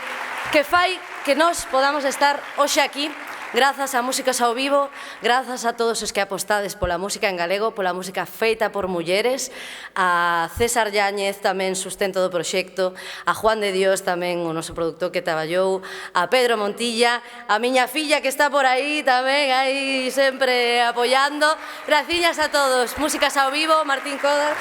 fai que nós podamos estar hoxe aquí grazas a Músicos ao Vivo, grazas a todos os que apostades pola música en galego, pola música feita por mulleres, a César Yáñez tamén sustento do proxecto, a Juan de Dios tamén o noso produtor que traballou, a Pedro Montilla, a miña filla que está por aí tamén, aí sempre apoiando. Graciñas a todos. Músicas ao Vivo, Martín Codas.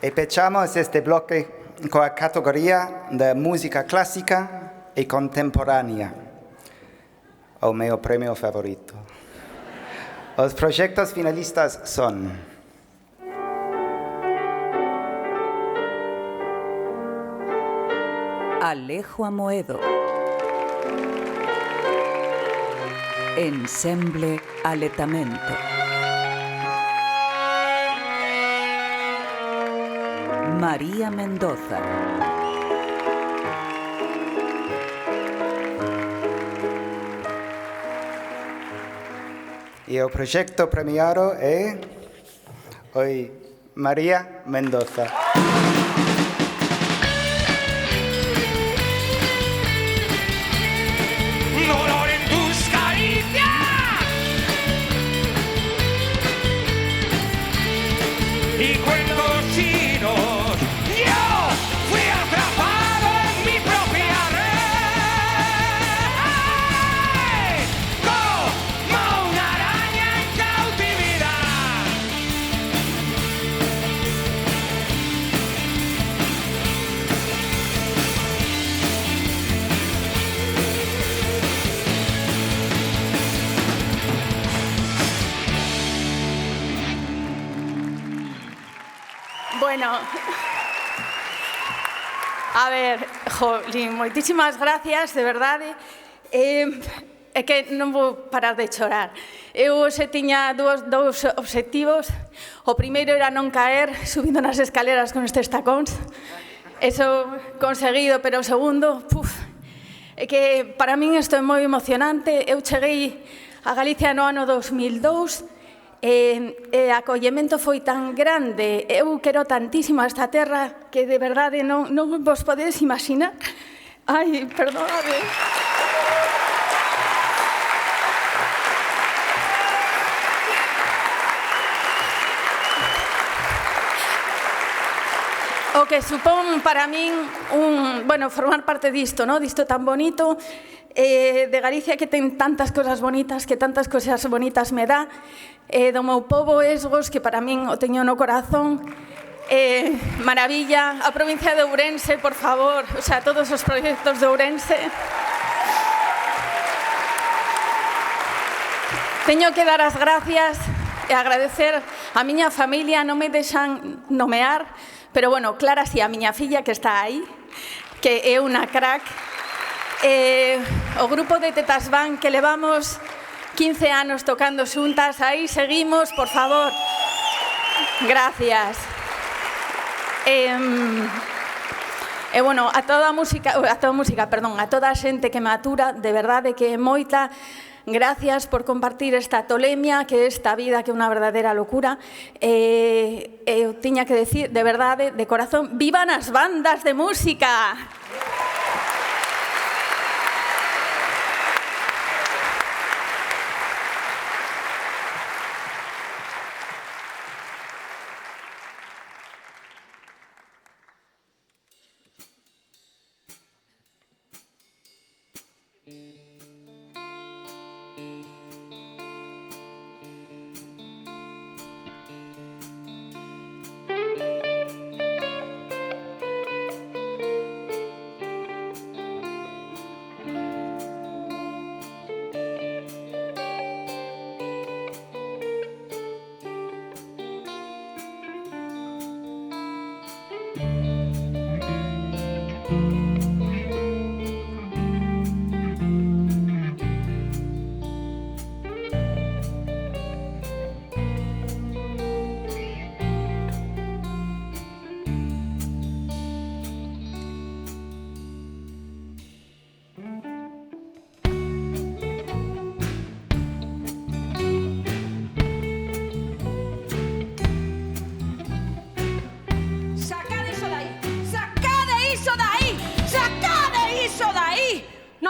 E pechamos este bloque coa categoría de música clásica e contemporánea, o meu premio favorito. Os proxectos finalistas son Alejo Amoedo, Ensemble Aletamento, María Mendoza, e o proxecto premiado é María Mendoza. Dolor en tus caricias y cuentos chinos. Yo fui atrapado en mi propia red, como una araña en cautividad. Bueno, a ver, jolín, moitísimas gracias, de verdade. É que non vou parar de chorar. Eu se tiña dous obxectivos. O primeiro era non caer subindo nas escaleras con estes tacóns. Eso conseguido, pero o segundo, é que para min isto é moi emocionante. Eu cheguei a Galicia no ano 2002 e o acollemento foi tan grande, eu quero tantísimo a esta terra que de verdade non vos podedes imaginar. Ai, perdóname. O que supón para min formar parte disto, disto tan bonito, de Galicia que ten tantas cosas bonitas, que tantas cosas bonitas me dá, do meu pobo Esgos, que para min o teño no corazón, maravilla, a provincia de Ourense, por favor, o sea, todos os proxectos de Ourense. Teño que dar as gracias e agradecer a miña familia, non me deixan nomear, pero bueno, Clara, si a miña filla que está aí, que é unha crack, o grupo de Tetas Van, que levamos 15 anos tocando xuntas, aí seguimos, por favor. Gracias. E bueno, a toda a xente que me atura, de verdade que é moita. Gracias por compartir esta tolemia, que esta vida que é unha verdadeira locura. Eu tiña que decir, de verdade, de corazón, vivan as bandas de música!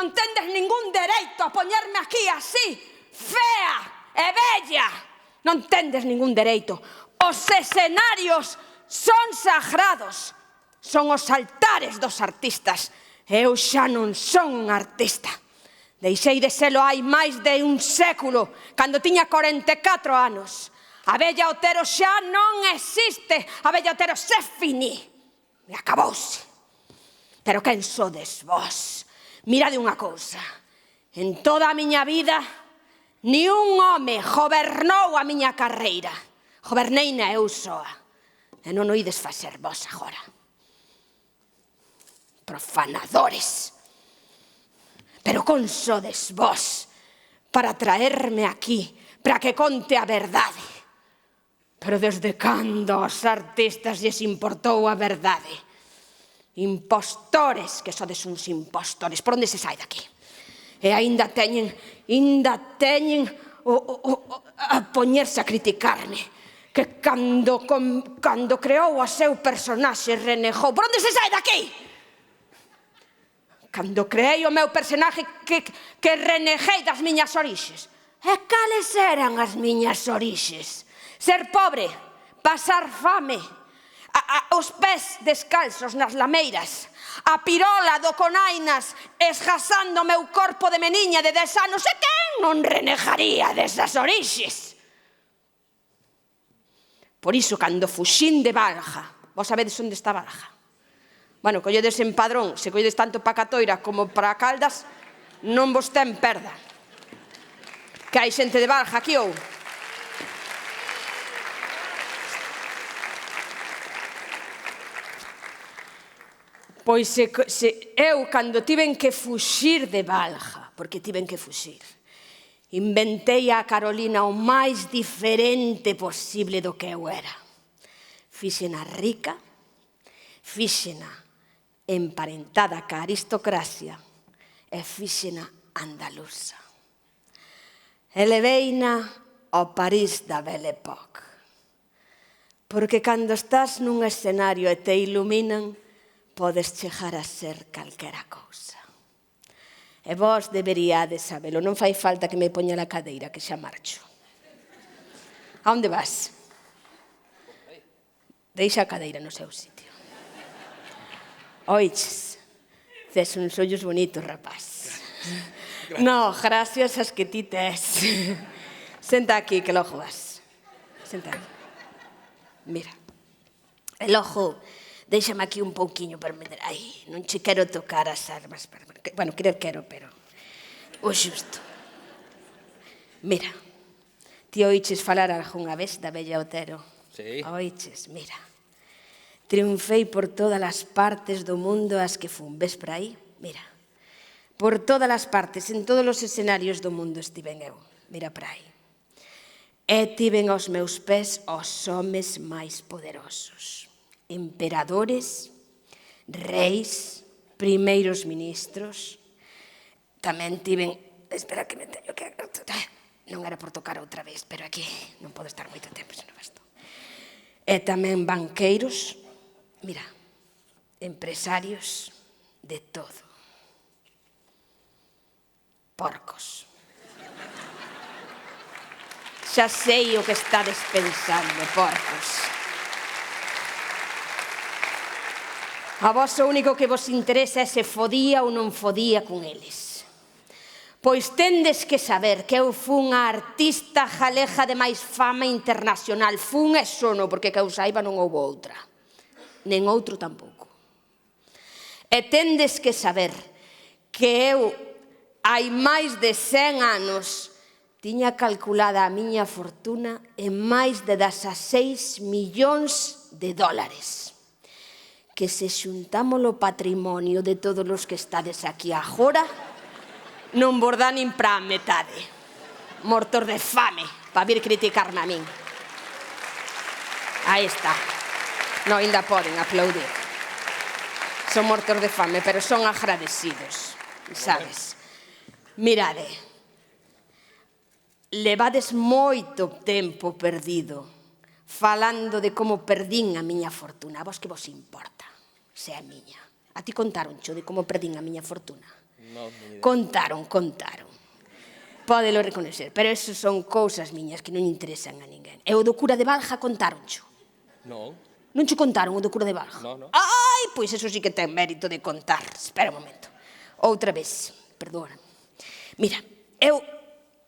Non tendes ningún dereito a poñerme aquí así, fea e bella. Non tendes ningún dereito. Os escenarios son sagrados. Son os altares dos artistas. Eu xa non son un artista. Deixei de selo hai máis de un século, cando tiña 44 anos. A Bella Otero xa non existe. A Bella Otero se finí. E acabouse. Pero quen sodes vos? Mirade unha cousa. En toda a miña vida, ni un home gobernou a miña carreira. Goberneina eu soa. E non o ides facer vos agora. Profanadores. Pero con sodes vos para traerme aquí, para que conte a verdade. Pero desde cando aos artistas lles importou a verdade? Impostores, que sodes uns impostores. Por onde se sai daqui? E aínda teñen a poñerse a criticarme. Que cando creou o seu personaxe renegou. Por onde se sai daqui? Cando creei o meu personaxe que renegei das miñas orixes. E cales eran as miñas orixes? Ser pobre, pasar fame, os pés descalzos nas lameiras, a pirola do Conainas esgasando o meu corpo de meniña de 10 anos. E quen non renegaría desas orixes? Por iso, cando fuxín de Balja, vos sabedes onde está Balja? Bueno, colledes en Padrón, se colledes tanto para Catoira como para Caldas, non vos ten perda. Que hai xente de Balja aquí ou? Pois eu, cando tiven que fuxir de Balja, porque tiven que fuxir, inventei a Carolina o máis diferente posible do que eu era. Fíxena rica, fíxena emparentada ca aristocracia e fíxena andaluza. Eleveina ao París da Belle Époque. Porque cando estás nun escenario e te iluminan, podes chegar a ser calquera cousa. E vos deberíades sabelo, non fai falta que me poña na cadeira, que xa marcho. A onde vas? Deixa a cadeira no seu sitio. Oiches, tes uns ollos bonitos, rapaz. No, gracias as que ti tes. Senta aquí, que logo vas. Senta aquí. Mira, el ojo, déixame aquí un pouquiño para meter. Ai, non che quero tocar as armas. Bueno, quero, pero o xusto. Mira, ti oiches falar algunha vez da Bella Otero? Sí. Oiches, mira. Triunfei por todas as partes do mundo as que fun. Ves por aí? Mira. Por todas as partes, en todos os escenarios do mundo estiven eu. Mira por aí. E tiven aos meus pés os homes máis poderosos. Emperadores, reis, primeiros ministros. Tamén tiven... Espera que me teño que... Non era por tocar outra vez, pero aquí non podo estar moito tempo, se non basto. E tamén banqueiros, mira, empresarios, de todo. Porcos. Xa sei o que estades pensando, porcos. A vos o único que vos interesa é se fodía ou non fodía con eles. Pois tendes que saber que eu fun a artista galega de máis fama internacional. Fun e sono, porque que eu saiba non houve outra. Nen outro tampouco. E tendes que saber que eu, hai máis de 100 anos, tiña calculada a miña fortuna en máis de 16 millóns de dólares. Que se xuntamos o patrimonio de todos os que estades aquí agora, non vos dá nin pra metade. Mortos de fame, para vir criticarme a min. Aí está. Non, ainda poden aplaudir. Son mortos de fame, pero son agradecidos, sabes? Mirade, levades moito tempo perdido falando de como perdín a miña fortuna. A vos que vos importa, se é a miña? A ti contaroncho de como perdín a miña fortuna? Contaron. Pódelo reconocer, pero eso son cousas miñas que non interesan a ninguén. E o do cura de Balja contaroncho. Non. Non che contaron o do cura de Balja? Non. Ai, pois eso sí que ten mérito de contar. Espera un momento. Outra vez, perdona. Mira, eu,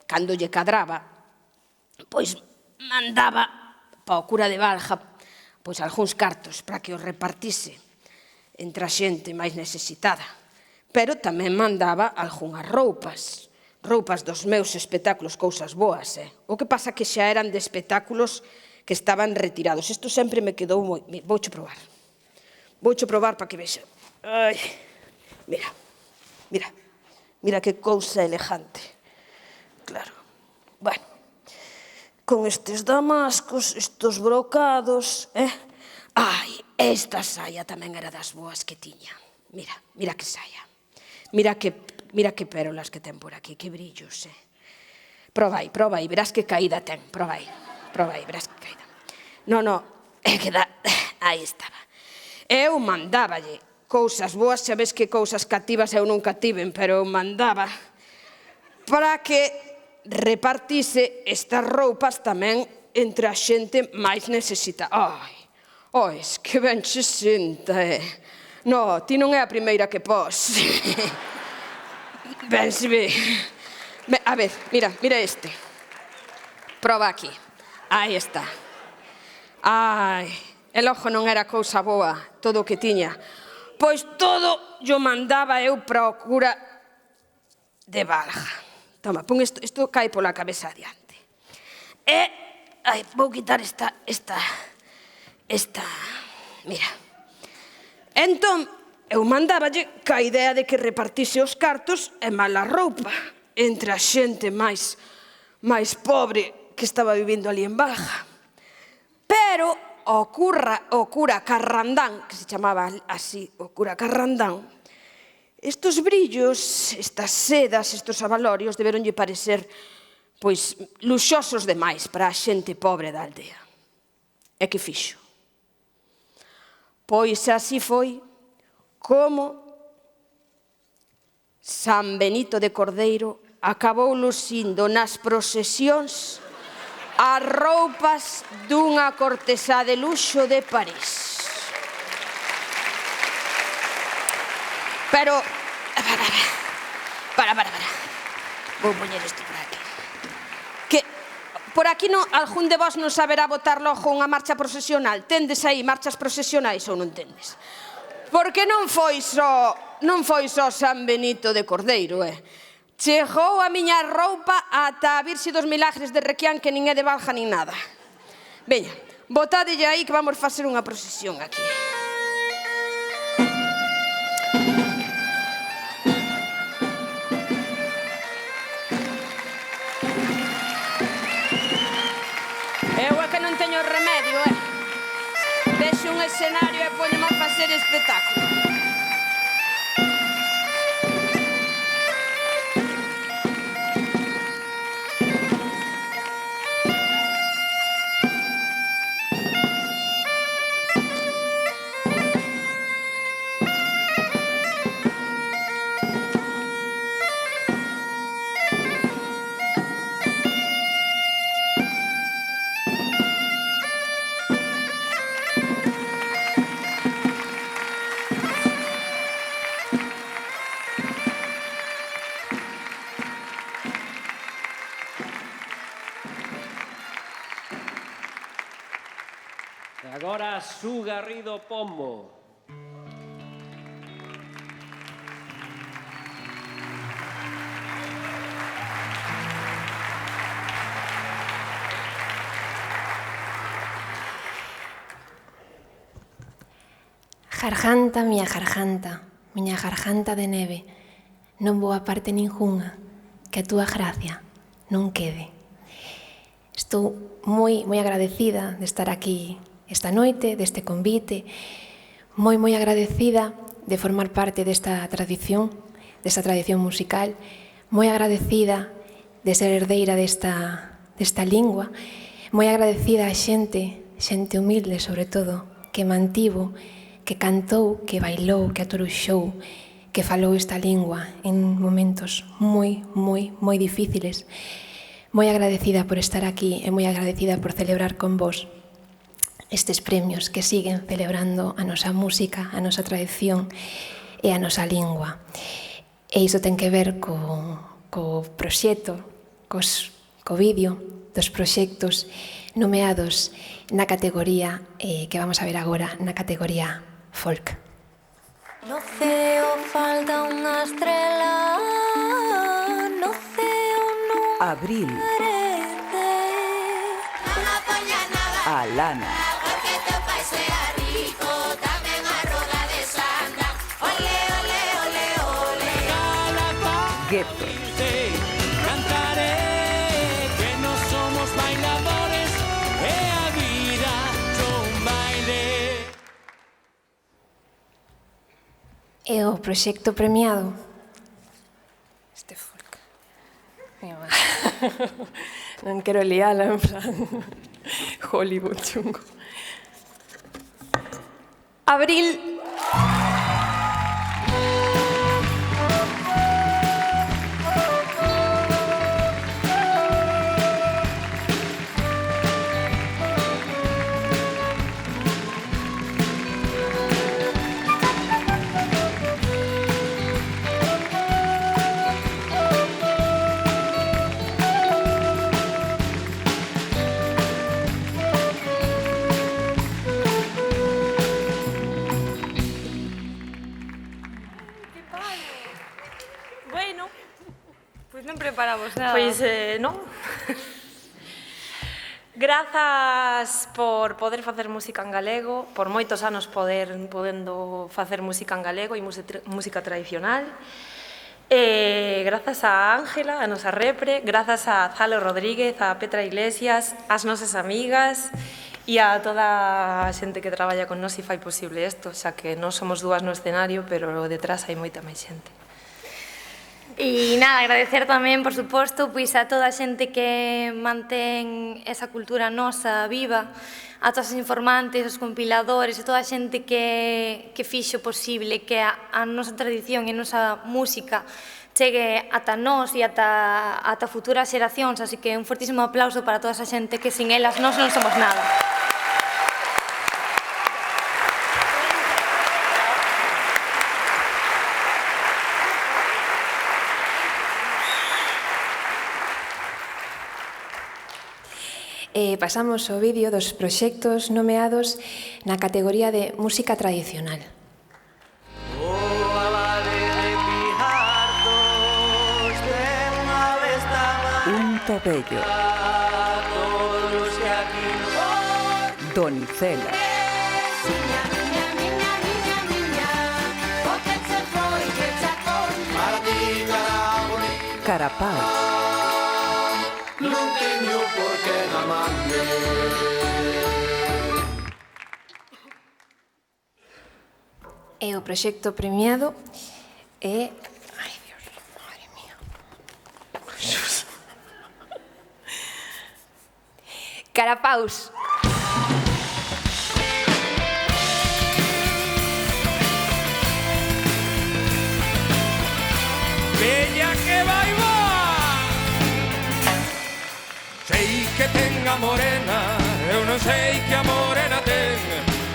cando lle cadraba, pois mandaba pa o cura de Balja pois algúns cartos para que os repartise entre a xente máis necesitada. Pero tamén mandaba algunhas roupas dos meus espectáculos, cousas boas, O que pasa que xa eran de espectáculos que estaban retirados. Isto sempre me quedou moi... Voucho probar para que vexa. Ai, mira que cousa elegante. Claro. Bueno, con estes damascos, estes brocados, Ai, esta saia tamén era das boas que tiña. Mira que saia. Mira que pérolas que ten por aquí, que brillos, Proba aí, verás que caída ten, proba aí, verás que caída. Non, é que aí estaba. Eu mandáballe cousas boas, xa ves que cousas cativas eu nunca tiven, pero eu mandaba para que repartise estas roupas tamén entre a xente máis necesitada. Ai, que ben che senta, No, ti non é a primeira que pos. Ben se ve. A ver, mira este. Proba aquí. Aí está. Ai, el ojo non era cousa boa, todo o que tiña. Pois todo yo mandaba eu para o cura de Balja. Toma, pon isto cae pola cabeza adiante. Vou quitar esta. Mira. Entón, eu mandáballe ca idea de que repartise os cartos e mala roupa entre a xente máis pobre que estaba vivindo ali en Balja. Pero o cura Carrandán, que se chamaba así, o cura Carrandán, estos brillos, estas sedas, estos abalorios deberonlle parecer pois luxosos demais para a xente pobre da aldea. E que fixo? Pois así foi como San Benito de Cordeiro acabou lucindo nas procesións as roupas dunha cortesá de luxo de París. Pero... Para. Vou poñer isto por aquí. Que por aquí algún de vos non saberá botar logo unha marcha procesional. Tendes aí marchas procesionais ou non tendes? Porque non foi só San Benito de Cordeiro, Chegou a miña roupa ata a Virxe dos Milagres de Requián, que nin é de Balja nin nada. Veña, botadelle aí que vamos facer unha procesión aquí. Eu é que non teño remedio, Vexo un escenario e poñeme a facer espectáculo. Agora Su Garrido Pombo. Garganta, miña garganta de neve, non vou a parte ningunha, que a túa gracia non quede. Estou moi agradecida de estar aquí esta noite, deste convite, moi agradecida de formar parte desta tradición musical, moi agradecida de ser herdeira desta lingua, moi agradecida a xente humilde sobre todo, que mantivo, que cantou, que bailou, que atoruxou, que falou esta lingua en momentos moi difíciles. Moi agradecida por estar aquí e moi agradecida por celebrar con vos estes premios que siguen celebrando a nosa música, a nosa tradición e a nosa lingua. E iso ten que ver co proxecto, co vídeo dos proxectos nomeados na categoría que vamos a ver agora, na categoría folk. No ceo falta unha estrela, no ceo non Abril. parece. Non apaña nada, Alana. porque teu pai sea rico, tamén a roga de Santa. Ole, ole, ole, ole. Gueto. Cantaré que no somos bailadores e a vida son baile. E o proxecto premiado este folk. Non quero liala, en plan Hollywood chungo. Abril. Bueno, pois non preparamos nada. Pois non. Grazas por poder facer música en galego, por moitos anos podendo facer música en galego e música tradicional. Grazas a Ángela, a nosa repre, grazas a Zalo Rodríguez, a Petra Iglesias, as nosas amigas e a toda a xente que traballa con nós e fai posible isto, xa que non somos dúas no escenario, pero detrás hai moita máis xente. E nada, agradecer tamén, por suposto, pois a toda a xente que mantén esa cultura nosa viva, a todos os informantes, os compiladores, a toda a xente que fixo posible que a nosa tradición e a nosa música chegue ata nós e ata futuras xeracións, así que un fortísimo aplauso para toda esa xente que sin elas nós non somos nada. Pasamos ao vídeo dos proxectos nomeados na categoría de música tradicional. Un tobello. Donicela. Carapau. Non teño por que amarte. E o proxecto premiado é... Ai, Dios, madre mía. Carapaus. Bella que vai boa. Sei que ten a morena, eu non sei que a morena ten,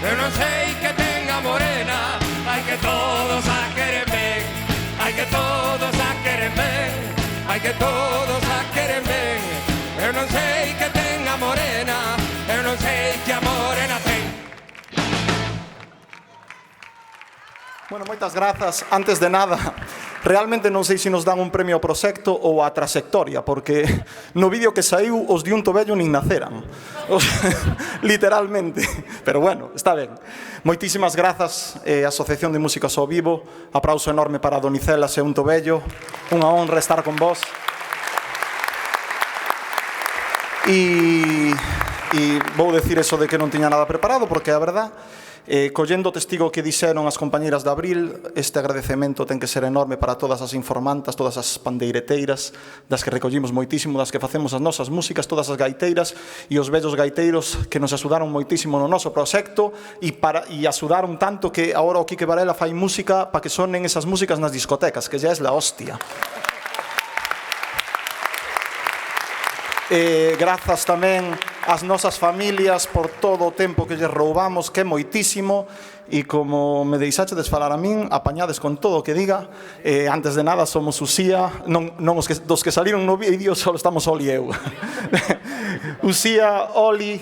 eu non sei que ten a morena, hai que todos a queren ben, hai que todos a queren ben, hai que todos a queren ben, eu non sei que ten a morena, eu non sei que a morena ten. Bueno, moitas grazas. Antes de nada, realmente non sei se nos dan un premio ao proxecto ou á trayectoria, porque no vídeo que saiu os de un tobello nin naceran. Literalmente. Pero bueno, está ben. Moitísimas grazas, Asociación de Músicos ao Vivo. Aplauso enorme para Donicela e un tobello. Unha honra estar con vos. E vou decir eso de que non tiña nada preparado, porque é a verdad. Collendo o testigo que dixeron as compañeiras de Abril, este agradecemento ten que ser enorme para todas as informantas, todas as pandeireteiras, das que recollimos moitísimo, das que facemos as nosas músicas, todas as gaiteiras e os vellos gaiteiros que nos axudaron moitísimo no noso proxecto e axudaron tanto que agora o Quique Varela fai música para que sonen esas músicas nas discotecas, que ya es la hostia. Grazas tamén ás nosas familias por todo o tempo que lles roubamos, que é moitísimo, e como me deixachedes falar a min, apañades con todo o que diga. Antes de nada, somos Uxía, non dos que saliron no vídeo, só estamos Oli e eu. Uxía, Oli,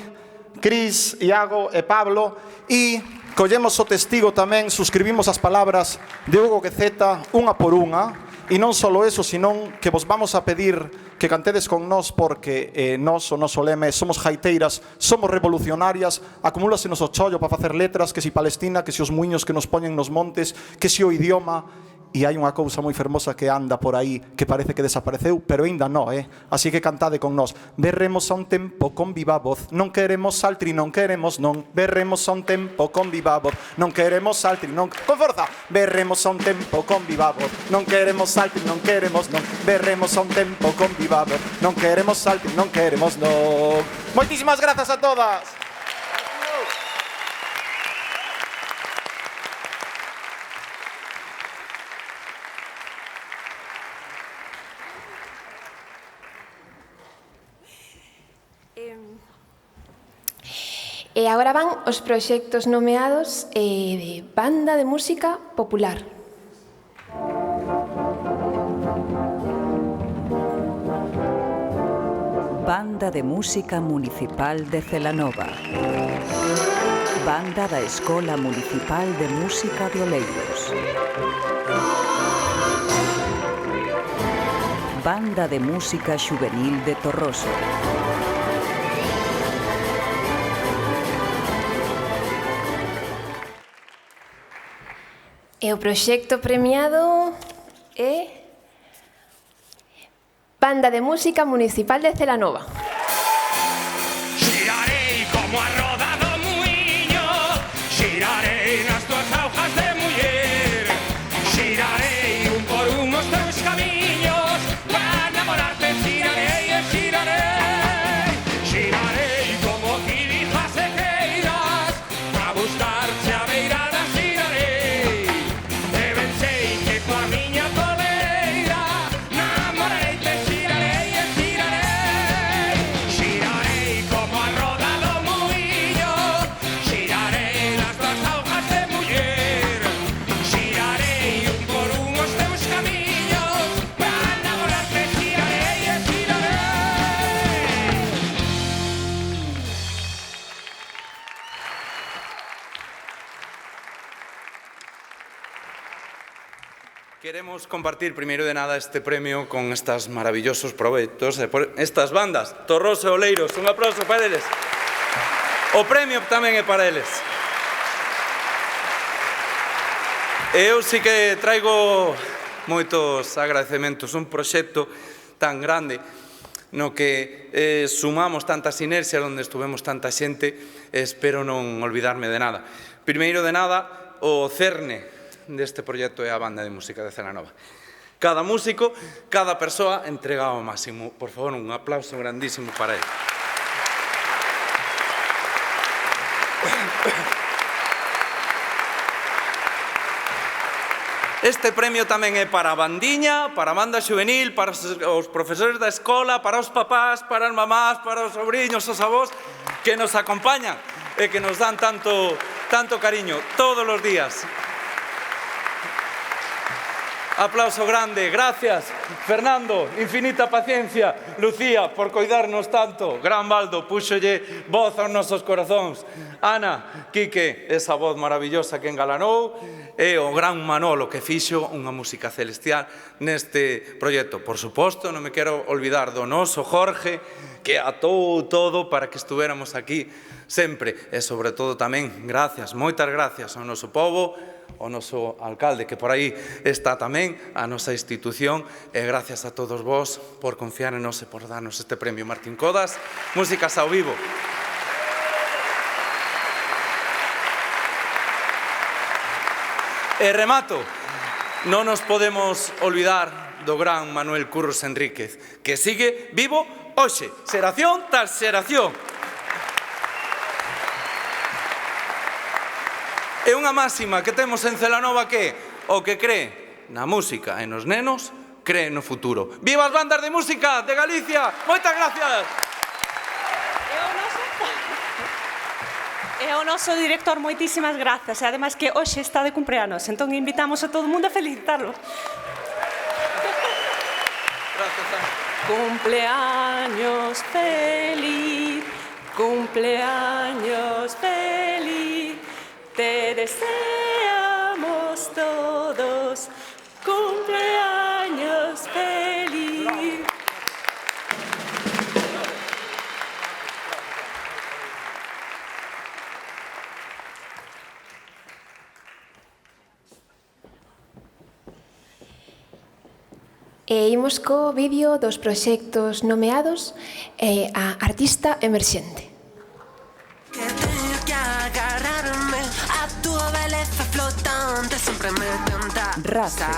Cris, Iago e Pablo, e collemos o testigo tamén, suscribimos as palabras de Hugo Quezeta, unha por unha, e non só eso, senón que vos vamos a pedir que cantedes con nós, porque nós, o noso lema é somos jaiteiras, somos revolucionarias, acumúlase nos o chollo para facer letras, que si Palestina, que si os muiños que nos poñen nos montes, que si o idioma. E hai unha cousa moi fermosa que anda por aí, que parece que desapareceu, pero aínda non, Así que cantade con nós. Berremos a un tempo con viva voz, non queremos saltri, non queremos non. Berremos a un tempo con viva voz, non queremos saltri, non. Con forza! Berremos a un tempo con viva voz, non queremos saltri, non queremos non. Berremos a un tempo con viva voz, non queremos saltri, non queremos non. Moitísimas grazas a todas! E agora van os proxectos nomeados de Banda de Música Popular. Banda de Música Municipal de Celanova. Banda da Escola Municipal de Música de Oleiros. Banda de Música Xuvenil de Torroso. E o proxecto premiado é Banda de Música Municipal de Celanova. Xirarei como a roda do muiño, xirarei nas tuas augas de muller, xirarei un por un os teus camiños, para enamorarte xirarei e xirarei, xirarei como quilijas e queiras, para buscarte a beirada xirarei, e ben sei que coa miña toleira namorareite xirarei e xirarei, xirarei como a roda do muiño, xirarei nas tuas augas de muller, xirarei un por un os teus camiños, para enamorarte xirarei e xirarei. Queremos compartir, primeiro de nada, este premio con estas maravillosos proxectos, estas bandas, Torroso e Oleiros. Un aplauso para eles. O premio tamén é para eles. Eu sí que traigo moitos agradecementos. Un proxecto tan grande no que sumamos tantas inercias, onde estuvemos tanta xente, espero non olvidarme de nada. Primeiro de nada, o cerne deste proxecto é a Banda de Música de Celanova. Cada músico, cada persoa entrega ao máximo. Por favor, un aplauso grandísimo para ele. Este premio tamén é para a bandiña, para a banda xuvenil, para os profesores da escola, para os papás, para as mamás, para os sobriños, os avós, que nos acompañan e que nos dan tanto cariño todos os días. Aplauso grande, gracias, Fernando, infinita paciencia, Lucía, por coidarnos tanto, Gran Baldo, púxolle voz aos nosos corazóns, Ana, Quique, esa voz maravillosa que engalanou, e o gran Manolo que fixo unha música celestial neste proxecto. Por suposto, non me quero olvidar do noso Jorge, que atou todo para que estuéramos aquí sempre, e sobre todo tamén, gracias, moitas gracias ao noso povo, o noso alcalde, que por aí está tamén, a nosa institución, e gracias a todos vos por confiar en nos e por darnos este premio Martín Codas, Músicas ao Vivo. E remato, non nos podemos olvidar do gran Manuel Curros Enríquez, que sigue vivo hoxe, xeración tras xeración. E unha máxima que temos en Celanova que o que cree na música e nos nenos, cree no futuro. Viva as bandas de música de Galicia! Moitas gracias! E ao noso director, moitísimas grazas. E ademais que hoxe está de cumpleanos, entón invitamos a todo o mundo a felicitarlo. Cumpleaños feliz, cumpleaños feliz, te deseamos todos, cumpleaños feliz. E imos co vídeo dos proxectos nomeados a Artista Emerxente. Tengo que agarrarme a tu belleza flotante, siempre me tenta. Race.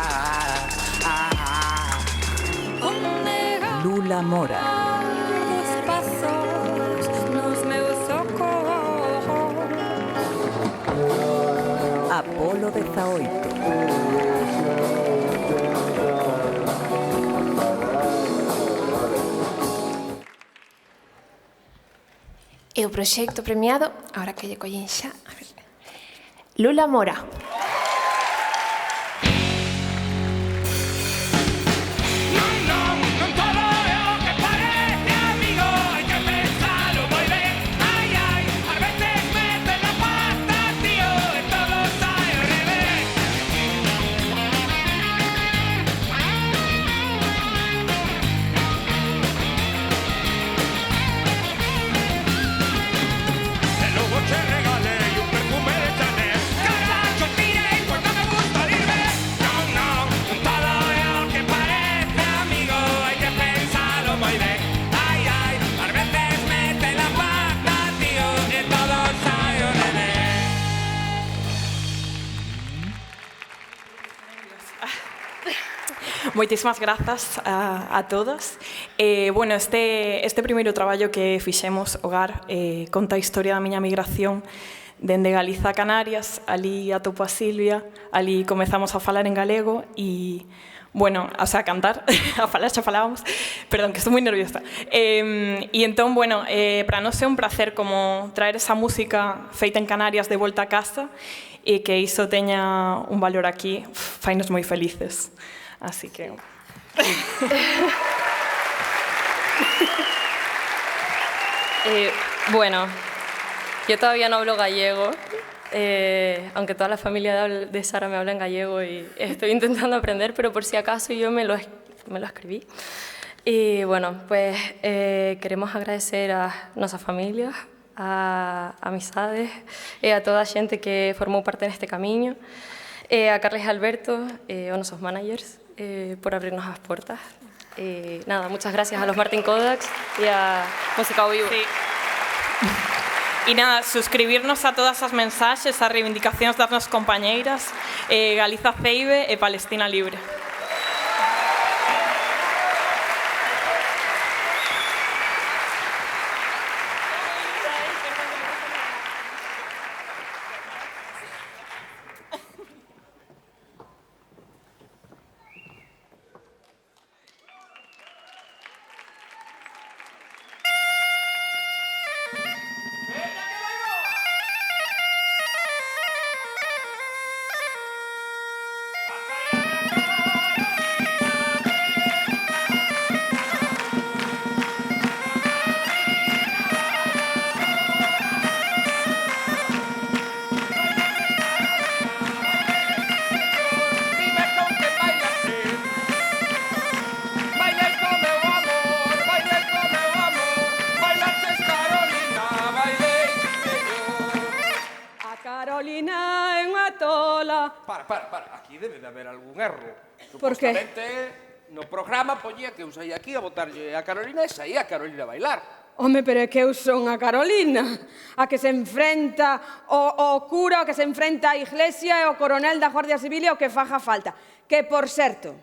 Lula Mora. Os pasos nos meus socorros. Apolo 18. E o proxecto premiado, ahora que lle collen xa, a ver, Lula Mora. Moitísimas grazas a todos. Bueno, este primeiro traballo que fixemos, Hogar, conta a historia da miña migración dende Galiza a Canarias. Ali atopo a Silvia, ali comezamos a falar en galego e, bueno, o sea, a cantar, a falar xa falábamos, perdón, que estou moi nerviosa. E entón, bueno, para nós é un placer como traer esa música feita en Canarias de volta a casa e que iso teña un valor aquí, fainos moi felices. Así que... Bueno, yo todavía no hablo gallego, aunque toda la familia de Sara me habla en gallego y estoy intentando aprender, pero por si acaso yo me lo escribí. Y bueno, pues queremos agradecer a nuestras familias, a amizades e a toda a xente que formou parte neste camiño, a Carles e Alberto, a nosos managers, por abrirnos as portas. Nada, muchas gracias a los Martin Kodaks y a Música ao Vivo. Sí. E nada, suscribirnos a todas as mensaxes, as reivindicacións das nosas compañeiras, Galiza Ceibe e Palestina Libre. Carolina é unha tola. Para, aquí debe de haber algún erro. Por qué? Supostamente, no programa poñía que eu saía aquí a botarlle a Carolina e saía a Carolina a bailar. Home, pero é que eu son a Carolina, a que se enfrenta o cura, o que se enfrenta a Iglesia e o coronel da Guardia Civil e o que faja falta. Que, por certo,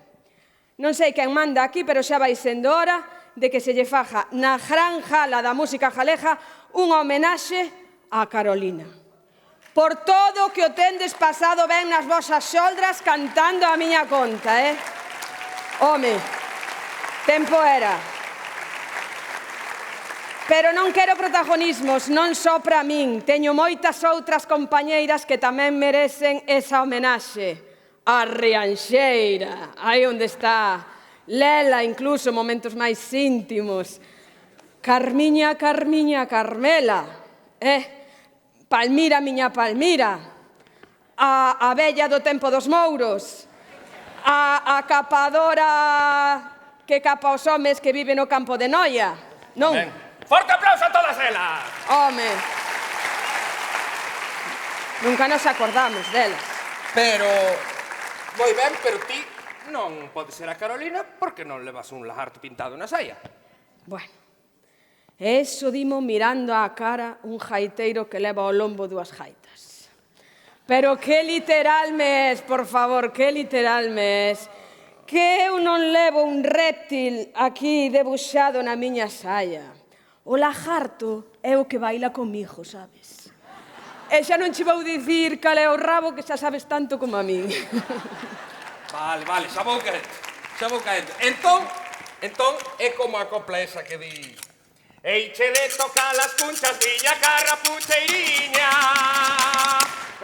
non sei quen manda aquí, pero xa vai sendo hora de que se lle faja na gran jala da música galega unha homenaxe a Carolina. Por todo o que o tendes pasado ben nas vosas xoldras cantando a miña conta, Home, tempo era. Pero non quero protagonismos, non só para min. Teño moitas outras compañeiras que tamén merecen esa homenaxe. A Rianxeira, aí onde está Lela, incluso momentos máis íntimos. Carmiña, Carmiña, Carmela, Palmira, miña Palmira, a vella do tempo dos mouros, a capadora que capa os homes que vive no campo de Noia, non? Forte aplauso a todas elas! Home, nunca nos acordamos delas. Pero, moi ben, pero ti non podes ser a Carolina porque non levas un lagarto pintado na saia. Bueno, eso dimo mirando á cara un jaiteiro que leva ao lombo dúas jaitas. Pero que literal me es, por favor, que literal me es. Que eu non levo un réptil aquí debuxado na miña saia. O lagarto é o que baila comigo, sabes? E xa non che vou dicir cal é o rabo que xa sabes tanto como a min. Vale, xa vou caendo. Entón, é como a copla esa que di... Eiche de tocar las punchas, miña carrapucheiriña.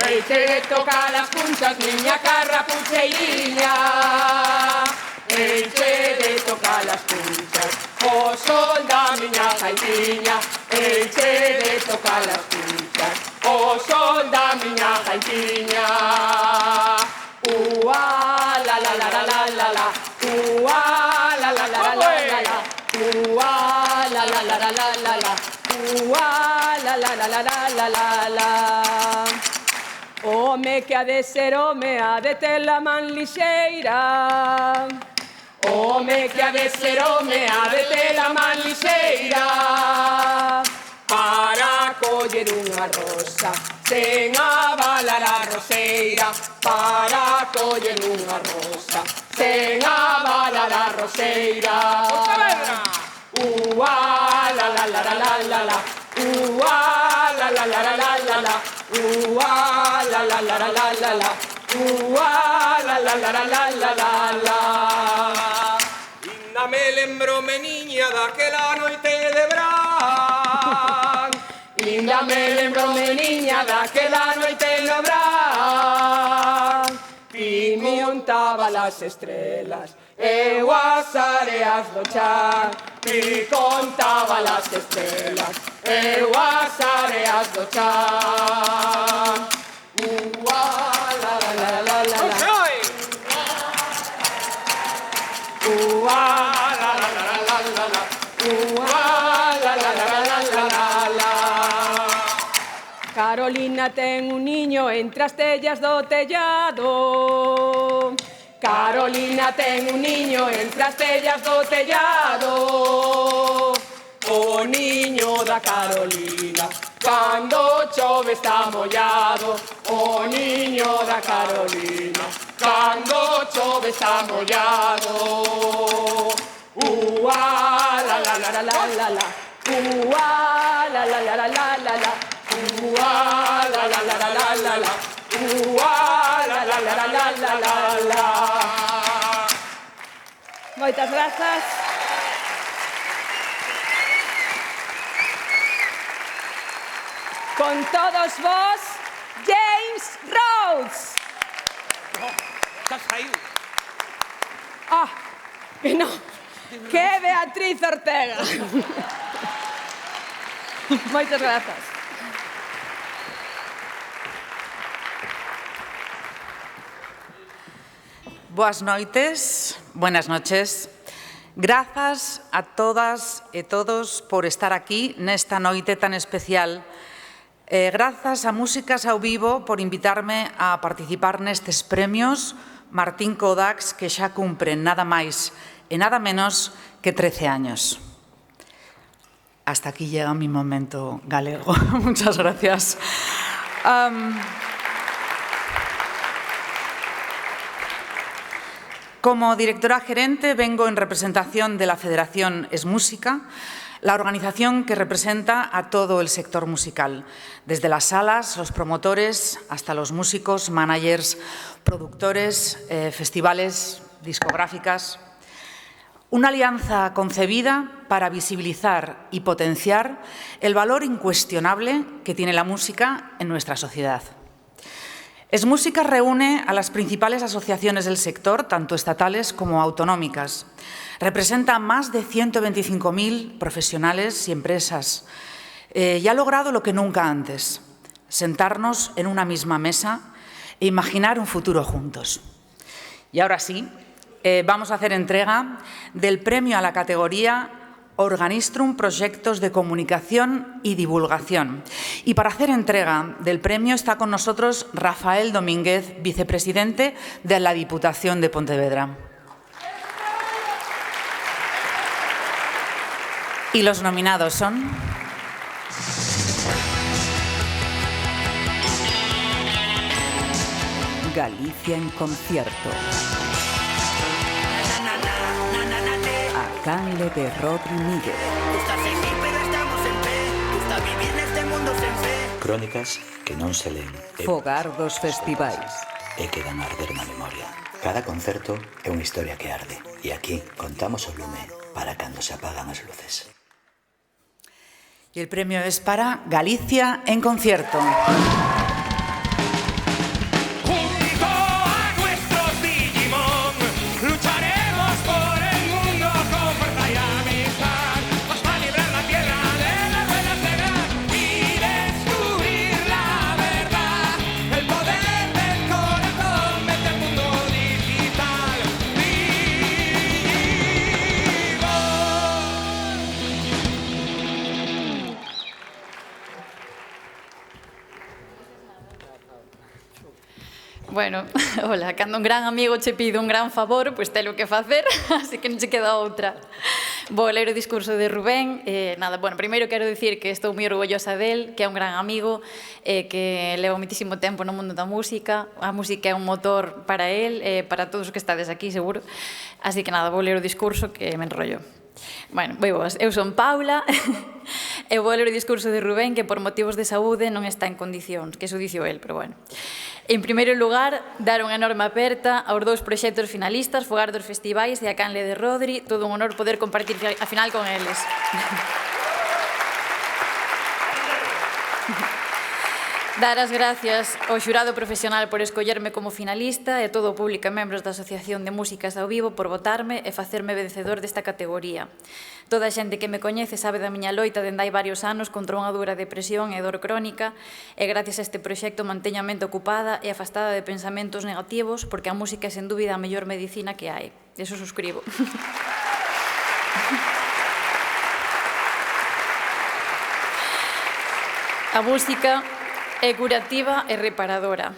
Eiche de tocar las punchas, miña carrapucheiriña. Eiche de tocar las punchas, o sol da miña gaitiña. Eiche de tocar las punchas, o sol da miña gaitiña. Ua la la la la la la la, ua la la la la la la la, ua la la la la la la la, ua la la la la la la la la. Home que ha de ser home, ha de ter la man lixeira. Home que ha de ser home, ha de ter la man lixeira. Para coller unha rosa, sen avalar a roseira. Para coller unha rosa, sen avalar a roseira. Ua la la la la la la la, ua la la la la la la la, ua la la la la la la la, ua la la la la la la la la. Inda me lembrome niña daquela noite de verán. Inda me lembrome niña daquela noite de verán. Ti me untaba las estrelas, eu as areas do chan. Ti contaba las estrelas, eu as areas do chan. Ua la la la la la la. Ua la la la la la la la. Ua la la la la la la la. Carolina ten un niño entre as tellas do tellado. Carolina ten un niño entre as tellas do tellado. O niño da Carolina, cando chove está mollado. O niño da Carolina, cando chove está mollado. Ua la la la la la la la, ua la la la la la la la, ua la la la la la la la, ua la la la la la la la la. Moitas grazas. Con todos vos, James Rhodes. Xa saiu. Ah, que non. Que é Beatriz Ortega. Moitas grazas. Boas noites, buenas noches. Grazas a todas e todos por estar aquí nesta noite tan especial. Grazas a Músicas ao Vivo por invitarme a participar nestes premios Martín Kodax, que xa cumpren nada máis e nada menos que 13 años. hasta aquí llega mi momento galego. Muchas gracias. Como directora gerente vengo en representación de la Federación Es Música, la organización que representa a todo el sector musical, desde las salas, los promotores, hasta los músicos, managers, productores, festivales, discográficas. Una alianza concebida para visibilizar y potenciar el valor incuestionable que tiene la música en nuestra sociedad. Es Música reúne a las principales asociaciones del sector, tanto estatales como autonómicas. Representa a más de 125.000 profesionales y empresas y ha logrado lo que nunca antes, sentarnos en una misma mesa e imaginar un futuro juntos. Y ahora sí, vamos a hacer entrega del premio a la categoría Organistrum Proyectos de Comunicación y Divulgación. Y para hacer entrega del premio está con nosotros Rafael Domínguez, vicepresidente de la Diputación de Pontevedra. Y los nominados son... Galicia en concierto. Canle de Rodri Miguel. Crónicas que non se leen. Fogar dos festivais. E quedan a arder na memoria. Cada concerto é unha historia que arde. E aquí contamos o lume para cando se apagan as luces. Y el premio es para Galicia en concierto. Bueno, hola, cando un gran amigo che pide un gran favor, pois telo que facer, así que non che queda outra. Vou ler o discurso de Rubén. Nada, bueno, primeiro quero dicir que estou moi orgullosa del, que é un gran amigo, que leva moitísimo tempo no mundo da música. A música é un motor para el, para todos os que estades aquí, seguro. Así que nada, vou ler o discurso que me enrollo. Bueno, moi boas. Eu son Paula e vou ler o discurso de Rubén, que por motivos de saúde non está en condicións, que iso dixo el, pero bueno. En primeiro lugar, dar unha enorme aperta aos dous proxectos finalistas, Fogar dos Festivais e a Canle de Rodri. Todo un honor poder compartir a final con eles. Dar as gracias ao xurado profesional por escollerme como finalista e todo o público e membros da Asociación de Músicas ao Vivo por votarme e facerme vencedor desta categoría. Toda a xente que me coñece sabe da miña loita dende hai varios anos contra unha dura depresión e dor crónica e gracias a este proxecto manteño a mente ocupada e afastada de pensamentos negativos porque a música é sen dúbida a mellor medicina que hai. Eso suscribo. A música é curativa e reparadora.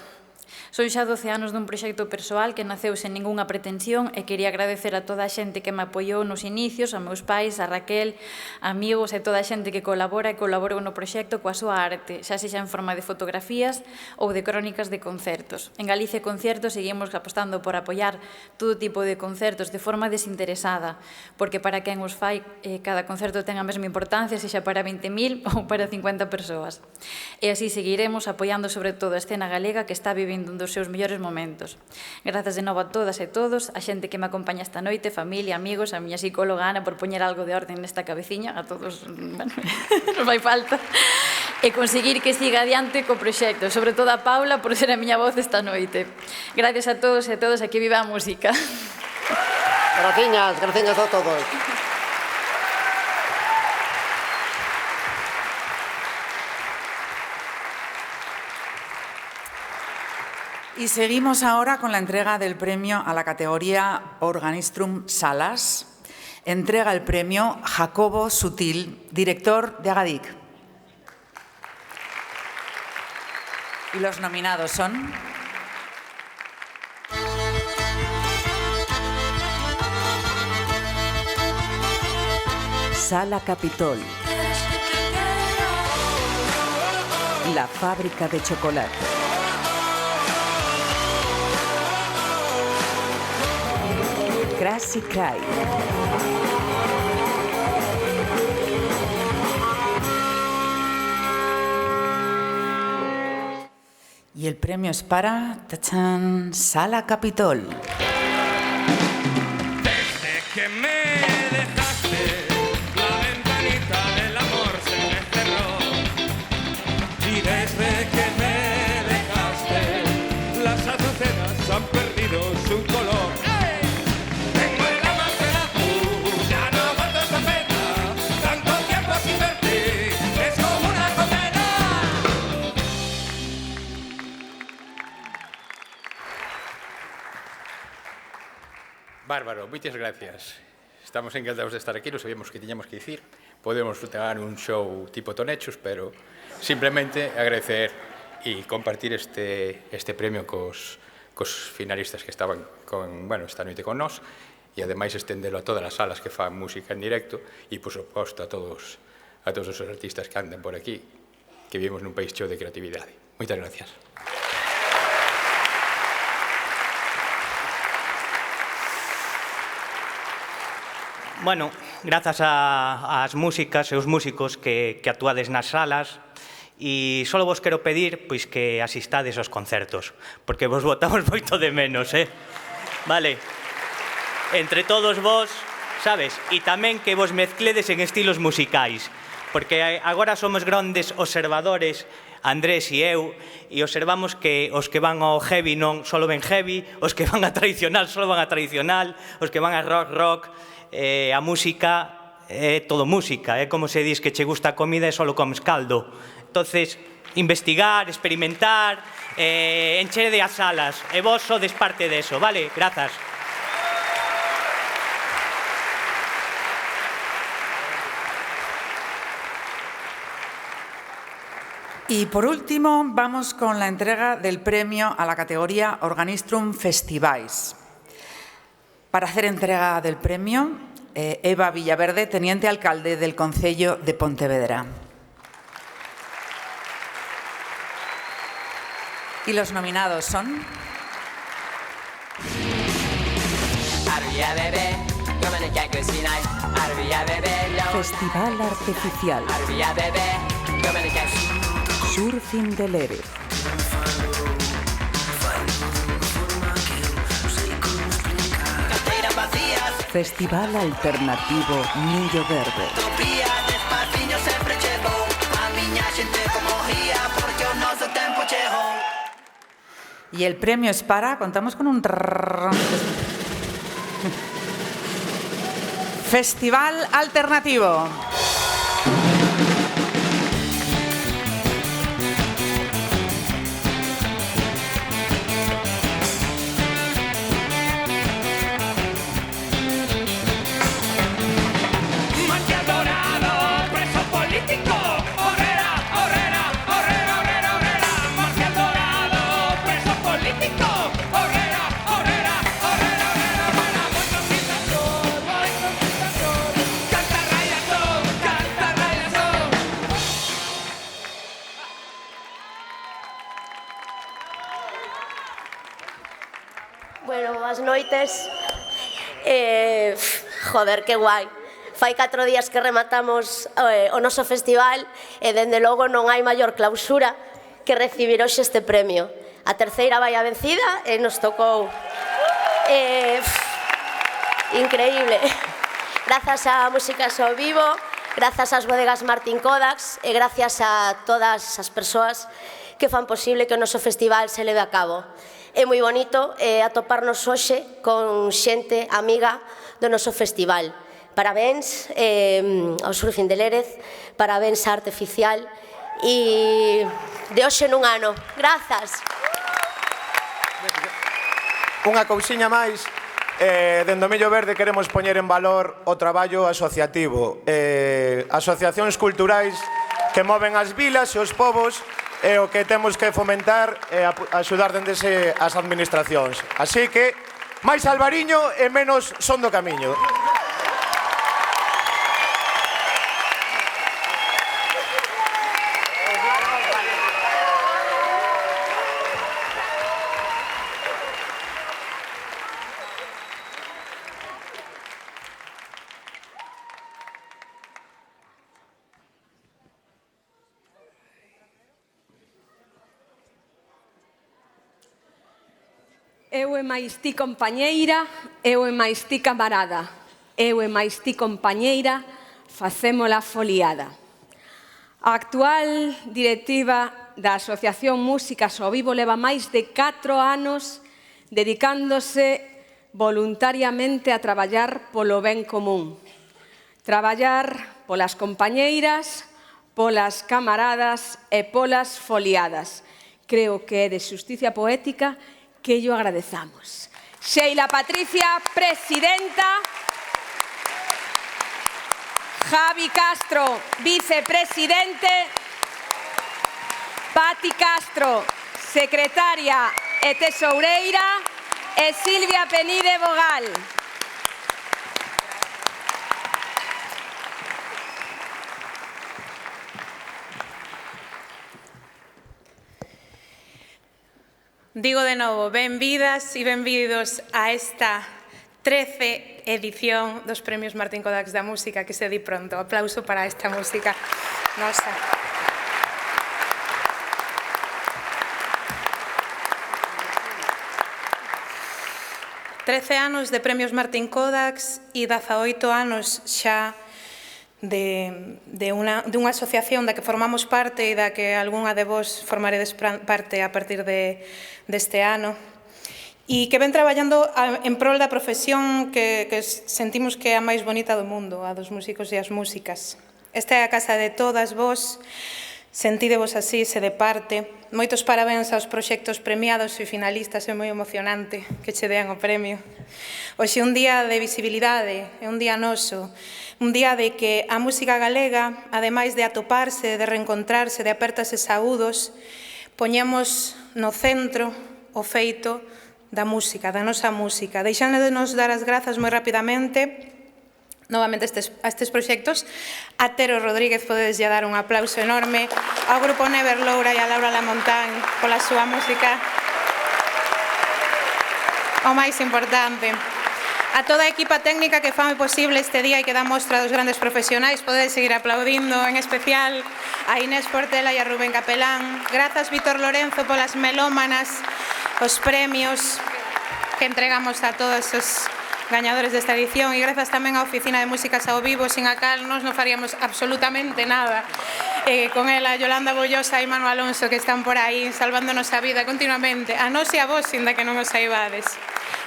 Son xa 12 anos dun proxecto persoal que naceu sen ningunha pretensión e quería agradecer a toda a xente que me apoiou nos inicios, a meus pais, a Raquel, amigos e toda a xente que colabora e colaborou no proxecto coa súa arte, xa sexa en forma de fotografías ou de crónicas de concertos. En Galicia Conciertos seguimos apostando por apoiar todo tipo de concertos de forma desinteresada, porque para quen os fai cada concerto ten a mesma importancia, sexa para 20.000 ou para 50 persoas. E así seguiremos apoiando sobre todo a escena galega que está vivindo un dos seus mellores momentos. Grazas de novo a todas e todos, a xente que me acompaña esta noite, familia, amigos, a miña psicóloga Ana por poñer algo de orden nesta cabeciña, a todos, bueno, nos vai falta, e conseguir que siga adiante co proxecto, sobre todo a Paula por ser a miña voz esta noite. Gracias a todos e a todas, aquí viva a música. Graciñas, graciñas a todos. Y seguimos ahora con la entrega del premio a la categoría Organistrum Salas. Entrega el premio Jacobo Sutil, director de Agadic. Y los nominados son... Sala Capitol. La fábrica de chocolate. Crazy Cry. Y el premio es para ¡tachán! Sala Capitol. Desde que me dejaste, la ventanita del amor se me cerró. Y desde que me dejaste, las azucenas han perdido su color. ¡Ey! Tengo el alma azul, ya no aguanto esta pena. Tanto tiempo sin verte, es como una condena. Bárbaro, moitas gracias. Estamos encantados de estar aquí, non sabíamos que tiñamos que dicir. Podemos ter un show tipo Tonechos, pero simplemente agradecer e compartir este premio cos finalistas que estaban esta noite con nós e ademais estendelo a todas as salas que fan música en directo e, por suposto, a todos os artistas que andan por aquí, que vivimos nun país cheo de creatividade. Moitas gracias. Bueno, grazas ás músicas e os músicos que actuades nas salas, e só vos quero pedir pois que asistades aos concertos, porque vos botamos moito de menos, Vale, entre todos vos, sabes, e tamén que vos mezcledes en estilos musicais, porque agora somos grandes observadores, Andrés e eu, e observamos que os que van ao heavy non só ven heavy, os que van a tradicional só van a tradicional, os que van a rock, a música é todo música, é como se dis que che gusta a comida e só comes caldo. Entonces, investigar, experimentar, enchede as salas, e vos sodes parte deso, vale? Grazas. Y por último, vamos con la entrega del premio a la categoría Organistrum Festivais. Para hacer entrega del premio, Eva Villaverde, teniente alcalde del Concello de Pontevedra. Y los nominados son... Festival Artificial. Surfing del Erez. Festival Alternativo Millo Verde. Y el premio es para, contamos con un... Festival Alternativo. Bueno, boas noites. Joder, que guai. Fai 4 días que rematamos o noso festival e, dende logo, non hai maior clausura que recibir hoxe este premio. A terceira vai a vencida e nos tocou. Increíble. Grazas a Músicas ao Vivo, grazas ás bodegas Martín Kodax e grazas a todas as persoas que fan posible que o noso festival se leve a cabo. É moi bonito atoparnos hoxe con xente amiga do noso festival. Parabéns ao Surfing del Erez, parabéns á Artificial e de hoxe nun ano. Grazas. Unha cousiña máis, dende o Millo Verde queremos poñer en valor o traballo asociativo, asociacións culturais que moven as vilas e os povos, e o que temos que fomentar é axudar dende as administracións. Así que, máis albariño e menos son do camiño. Eu e máis ti compañeira, eu e máis ti camarada, eu e máis ti compañeira, facémola foliada. A actual directiva da Asociación Músicas ao Vivo leva máis de 4 anos dedicándose voluntariamente a traballar polo ben común. Traballar polas compañeiras, polas camaradas e polas foliadas. Creo que é de xusticia poética que llo agradezamos. Sheila Patricia, presidenta. Javi Castro, vicepresidente. Pati Castro, secretaria e tesoureira. E Silvia Penide Bogal. Digo de novo, benvidas e benvidos a esta 13 edición dos Premios Martín Codax da Música que se di pronto. Aplauso para esta música nosa. Trece anos de Premios Martín Codax e 18 anos xa dunha asociación da que formamos parte e da que algunha de vos formaredes parte a partir deste ano e que ven traballando en prol da profesión que sentimos que é a máis bonita do mundo, a dos músicos e as músicas. Esta é a casa de todas vos, sentídevos así, se de parte. Moitos parabéns aos proxectos premiados e finalistas, é moi emocionante que che dean o premio. Hoxe é un día de visibilidade, é un día noso, un día de que a música galega, ademais de atoparse, de reencontrarse, de apertas e saúdos, poñemos no centro o feito da música, da nosa música. Deixándonos dar as grazas moi rapidamente novamente a estes proxectos. A Tero Rodríguez, podedes ya dar un aplauso enorme, ao Grupo Never Loura e a Laura Lamontán pola súa música. O máis importante, a toda a equipa técnica que fa moi posible este día e que dá mostra dos grandes profesionais, podedes seguir aplaudindo, en especial a Inés Portela e a Rubén Capelán. Grazas, Víctor Lorenzo, polas melómanas, os premios que entregamos a todos os gañadores desta edición e grazas tamén á Oficina de Músicas ao Vivo, sin a cal nos non faríamos absolutamente nada. Con ela, Yolanda Bollosa e Manu Alonso, que están por aí salvándonos a vida continuamente, a nós e a vos, sinda que non os saibades.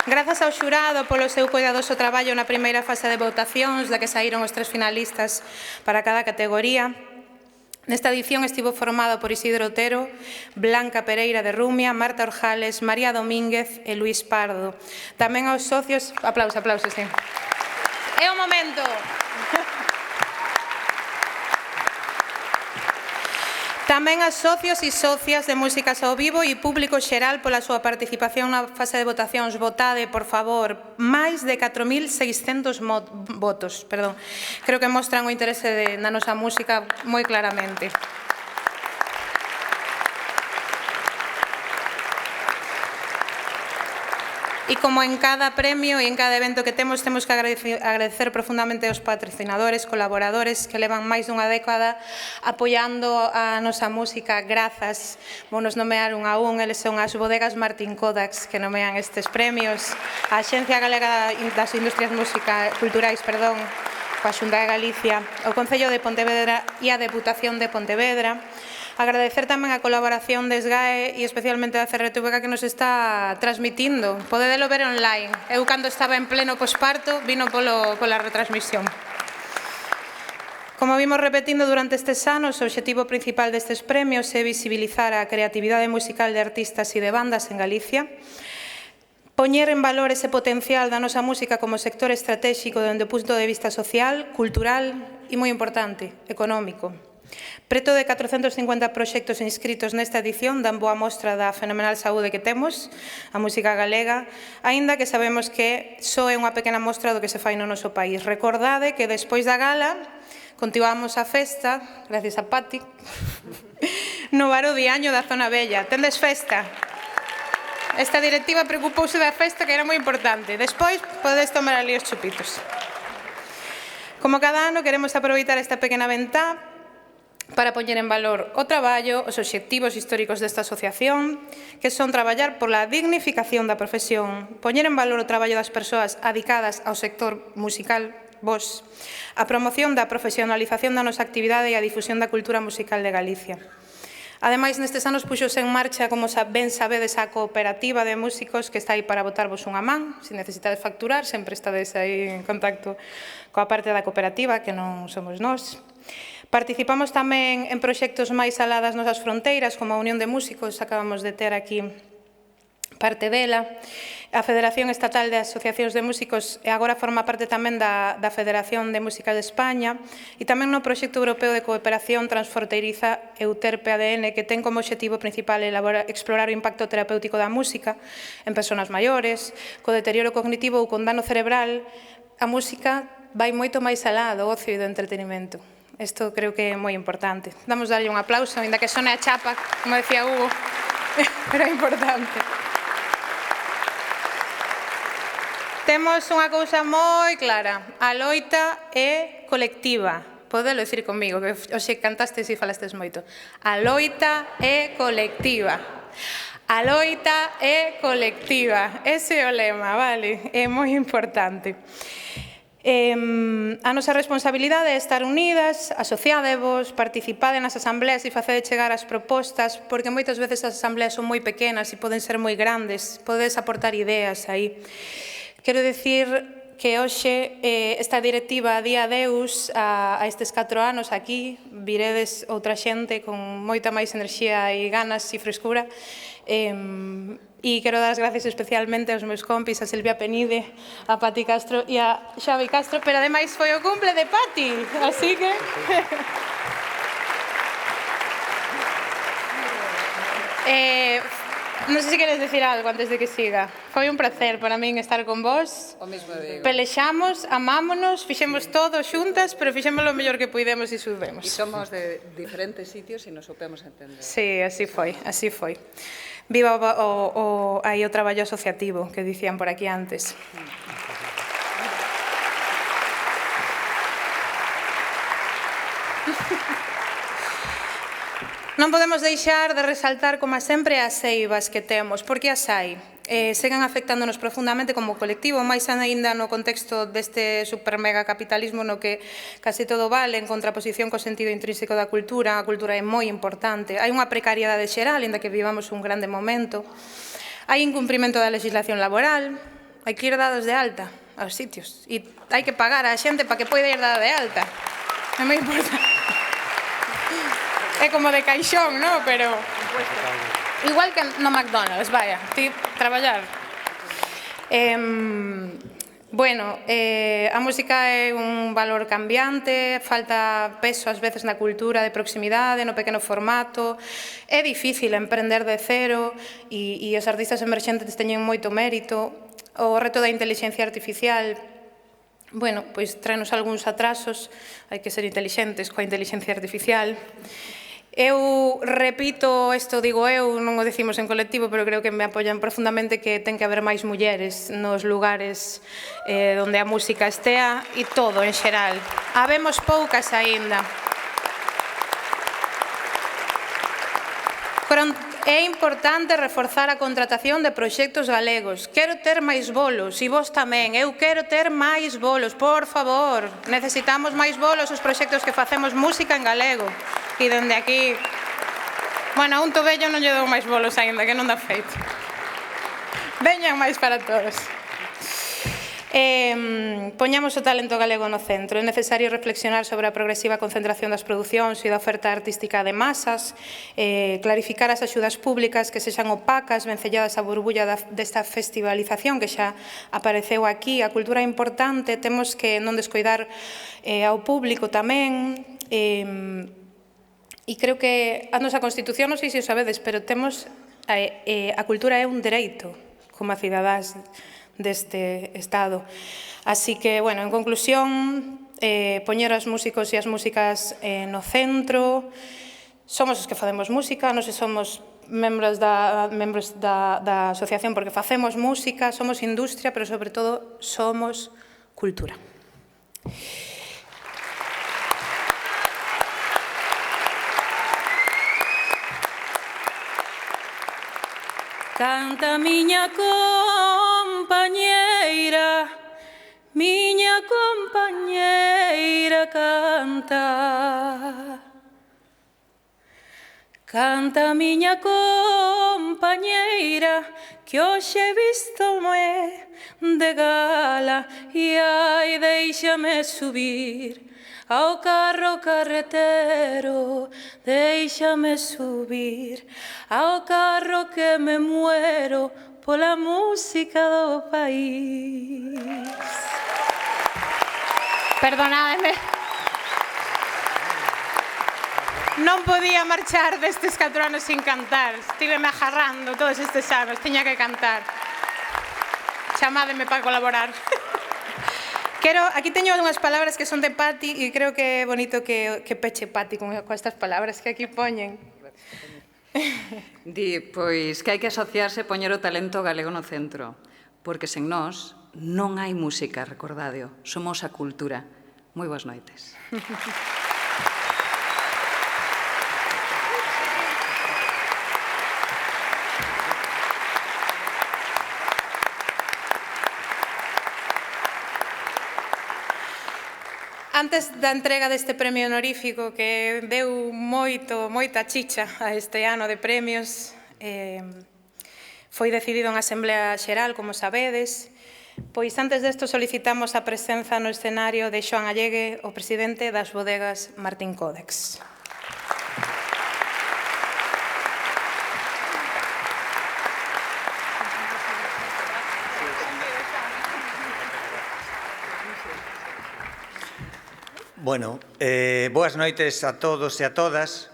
Grazas ao xurado polo seu cuidadoso traballo na primeira fase de votacións, da que saíron os 3 finalistas para cada categoría. Nesta edición estivo formado por Isidro Otero, Blanca Pereira de Rumia, Marta Orjales, María Domínguez e Luís Pardo. Tamén aos socios... Aplausos, sí. É o momento! Tamén aos socios e socias de Músicas ao Vivo e público xeral pola súa participación na fase de votacións. Votade, por favor, máis de 4.600 votos. Creo que mostran o interese na nosa música moi claramente. E como en cada premio e en cada evento que temos que agradecer profundamente aos patrocinadores, colaboradores que levan máis dunha década apoiando a nosa música. Grazas, vou nos nomear un a un, eles son as bodegas Martín Codax que nomean estes premios, a Axencia Galega das Industrias Culturais, coa Xunta de Galicia, o Concello de Pontevedra e a Deputación de Pontevedra. Agradecer tamén a colaboración de SGAE e especialmente da CRTVK que nos está transmitindo. Podedelo ver online. Eu, cando estaba en pleno posparto, vino pola retransmisión. Como vimos repetindo durante estes anos, o obxectivo principal destes premios é visibilizar a creatividade musical de artistas e de bandas en Galicia, poñer en valor ese potencial da nosa música como sector estratégico dende o punto de vista social, cultural e, moi importante, económico. Preto de 450 proxectos inscritos nesta edición dan boa mostra da fenomenal saúde que temos, a música galega, aínda que sabemos que só é unha pequena mostra do que se fai no noso país. Recordade que despois da gala continuamos a festa, gracias a Pati, no bar o Diaño da Zona Bella. Tendes festa? Esta directiva preocupouse da festa, que era moi importante. Despois podedes tomar ali os chupitos. Como cada ano, queremos aproveitar esta pequena ventá para poñer en valor o traballo, os obxectivos históricos desta asociación, que son traballar pola dignificación da profesión, poñer en valor o traballo das persoas adicadas ao sector musical, vos, a promoción da profesionalización da nosa actividade e a difusión da cultura musical de Galicia. Ademais, nestes anos puxose en marcha, como ben sabedes, a cooperativa de músicos que está aí para botarvos unha man. Se necesitades facturar, sempre estades aí en contacto coa parte da cooperativa, que non somos nós. Participamos tamén en proxectos máis alá das nosas fronteiras, como a Unión de Músicos, acabamos de ter aquí parte dela. A Federación Estatal de Asociacións de Músicos agora forma parte tamén da Federación de Música de España e tamén no proxecto europeo de cooperación transfronteiriza EUTERPE-ADN, que ten como obxectivo principal explorar o impacto terapéutico da música en persoas maiores, co deterioro cognitivo ou con dano cerebral. A música vai moito máis alá do ocio e do entretenimento. Isto creo que é moi importante. Damos darlle un aplauso, ainda que sone a chapa, como decía Hugo, pero é importante. Temos unha cousa moi clara. A loita é colectiva. Podelo dicir comigo, que hoxe cantastes e falastes moito. A loita é colectiva. A loita é colectiva. Ese é o lema, vale? É moi importante. A nosa responsabilidade é estar unidas, asociádevos, participade nas asambleas e facede chegar as propostas, porque moitas veces as asambleas son moi pequenas e poden ser moi grandes, podedes aportar ideas aí. Quero dicir que hoxe esta directiva Día Deus a estes 4 anos aquí, viredes outra xente con moita máis enerxía e ganas e frescura, e quero dar as gracias especialmente aos meus compis, a Silvia Penide, a Pati Castro e a Xavi Castro, pero ademais foi o cumple de Pati, así que... Non sei se queres decir algo antes de que siga. Foi un placer para min estar con vos. O mesmo digo. Pelexamos, amámonos, fixemos todo xuntas, pero fixemos o mellor que puidemos e subemos. E somos de diferentes sitios e nos supemos entender. Sí, así foi, así foi. Viva aí o traballo asociativo que dicían por aquí antes. Non podemos deixar de resaltar, como sempre, as eivas que temos, porque as hai. Seguen afectándonos profundamente como colectivo, máis aínda no contexto deste supermega capitalismo no que casi todo vale en contraposición co sentido intrínseco da cultura. A cultura é moi importante. Hai unha precariedade xeral, ainda que vivamos un grande momento. Hai incumprimento da legislación laboral. Hai que ir dados de alta aos sitios. E hai que pagar a xente para que poida ir dada de alta. É moi importante. É como de caixón, non? Pero... igual que no McDonald's, vaya, ti traballar. Bueno, a música é un valor cambiante, falta peso ás veces na cultura de proximidade, no pequeno formato. É difícil emprender de cero e os artistas emerxentes teñen moito mérito. O reto da inteligencia artificial, bueno, pois traenos algúns atrasos, hai que ser intelixentes coa inteligencia artificial. Eu repito, isto digo eu, non o decimos en colectivo, pero creo que me apoian profundamente que ten que haber máis mulleres nos lugares onde a música estea e todo en xeral. Habemos poucas aínda. É importante reforzar a contratación de proxectos galegos. Quero ter máis bolos, e vos tamén. Eu quero ter máis bolos, por favor. Necesitamos máis bolos os proxectos que facemos música en galego. E dende aquí... Bueno, a un tobello non lle dou máis bolos aínda, que non dá feito. Veñan máis para todos. Poñamos o talento galego no centro. É necesario reflexionar sobre a progresiva concentración das producións e da oferta artística de masas, clarificar as axudas públicas que sexan opacas, vencelladas a burbulla desta festivalización que xa apareceu aquí. A cultura é importante, temos que non descoidar ao público tamén. E creo que a nosa Constitución, non sei se o sabedes, pero temos a cultura é un dereito como a cidadás deste Estado. Así que, bueno, en conclusión, poñer os músicos e as músicas no centro. Somos os que facemos música, non se somos membros da asociación porque facemos música, somos industria, pero sobre todo somos cultura. Canta miña compañeira, canta. Canta miña compañeira, que hoxe vístome de gala, e ai, deixame subir ao carro carretero, deixame subir ao carro que me muero pola música do país. Perdonadme. Non podía marchar destes 4 anos sin cantar. Estiveme agarrando todos estes anos, tiña que cantar. Chamádeme para colaborar. Aquí teño algunhas palabras que son de Pati e creo que é bonito que peche Pati con estas palabras que aquí poñen. Di, pois, que hai que asociarse e poñer o talento galego no centro, porque sen nós non hai música, recordádeo, somos a cultura. Moi boas noites. Antes da entrega deste premio honorífico que deu moita chicha a este ano de premios, foi decidido en Asamblea Xeral, como sabedes, pois antes desto solicitamos a presenza no escenario de Xoán Allegue, o presidente das bodegas Martín Codax. Bueno, boas noites a todos e a todas.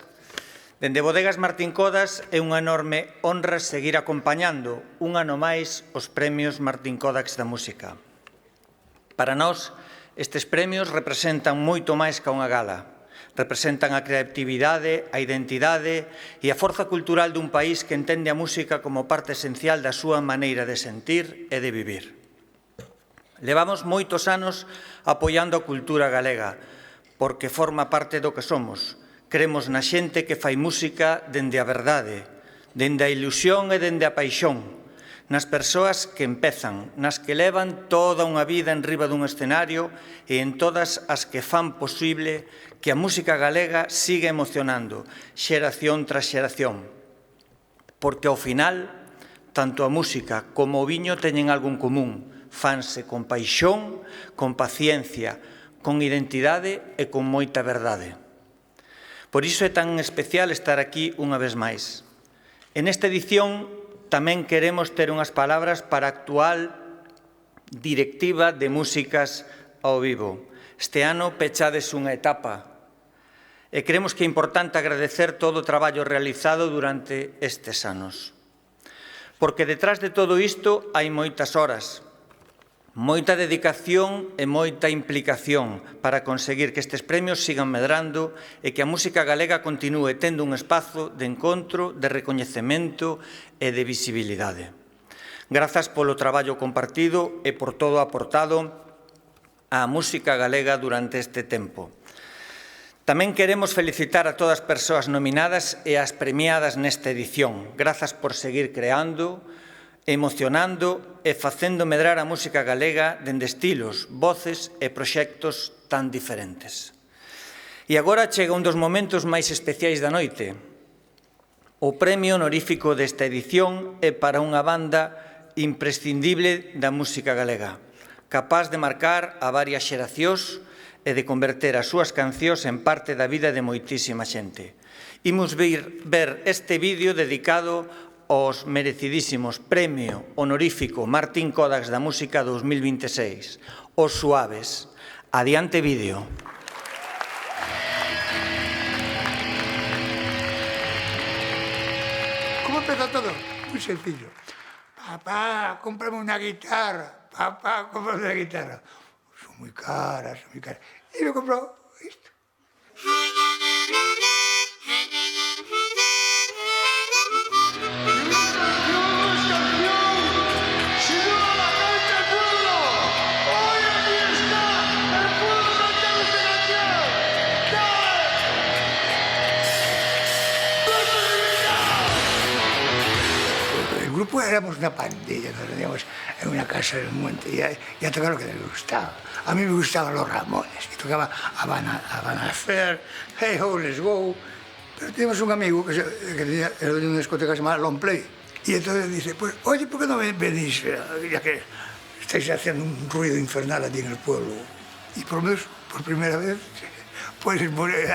Dende Bodegas Martín Codax é unha enorme honra seguir acompañando un ano máis os premios Martín Codax da música. Para nós, estes premios representan moito máis que unha gala. Representan a creatividade, a identidade e a forza cultural dun país que entende a música como parte esencial da súa maneira de sentir e de vivir. Levamos moitos anos apoiando a cultura galega, porque forma parte do que somos. Cremos na xente que fai música dende a verdade, dende a ilusión e dende a paixón, nas persoas que empezan, nas que levan toda unha vida en riba dun escenario e en todas as que fan posible que a música galega siga emocionando, xeración tras xeración. Porque ao final, tanto a música como o viño teñen algo en común, fanse con paixón, con paciencia, con identidade e con moita verdade. Por iso é tan especial estar aquí unha vez máis. En esta edición tamén queremos ter unhas palabras para a actual directiva de músicas ao vivo. Este ano pechades unha etapa e creemos que é importante agradecer todo o traballo realizado durante estes anos. Porque detrás de todo isto hai moitas horas, moita dedicación e moita implicación para conseguir que estes premios sigan medrando e que a música galega continúe tendo un espazo de encontro, de recoñecemento e de visibilidade. Grazas polo traballo compartido e por todo aportado á música galega durante este tempo. Tamén queremos felicitar a todas as persoas nominadas e as premiadas nesta edición. Grazas por seguir creando, emocionando e facendo medrar a música galega dende estilos, voces e proxectos tan diferentes. E agora chega un dos momentos máis especiais da noite. O premio honorífico desta edición é para unha banda imprescindible da música galega, capaz de marcar a varias xeracións e de converter as súas cancións en parte da vida de moitísima xente. Imos ver este vídeo dedicado os merecidísimos Premio Honorífico Martín Codax da Música 2026, Os Suaves. Adiante vídeo. ¿Cómo empezó todo? Muy sencillo. Papá, cómprame una guitarra. Papá, cómprame una guitarra. Son muy caras, son muy caras. Y me compró esto. El grupo éramos una pandilla, nos reuníamos en una casa del monte y a tocar lo que les gustaba. A mí me gustaban los Ramones y tocaba Havana Fair, Hey Ho, Let's Go. Pero teníamos un amigo que tenía el dueño de una discoteca que se llamaba Long Play. Y entonces dice, pues, oye, ¿por qué no venís, ya que estáis haciendo un ruido infernal allí en el pueblo? Y por lo menos, por primera vez,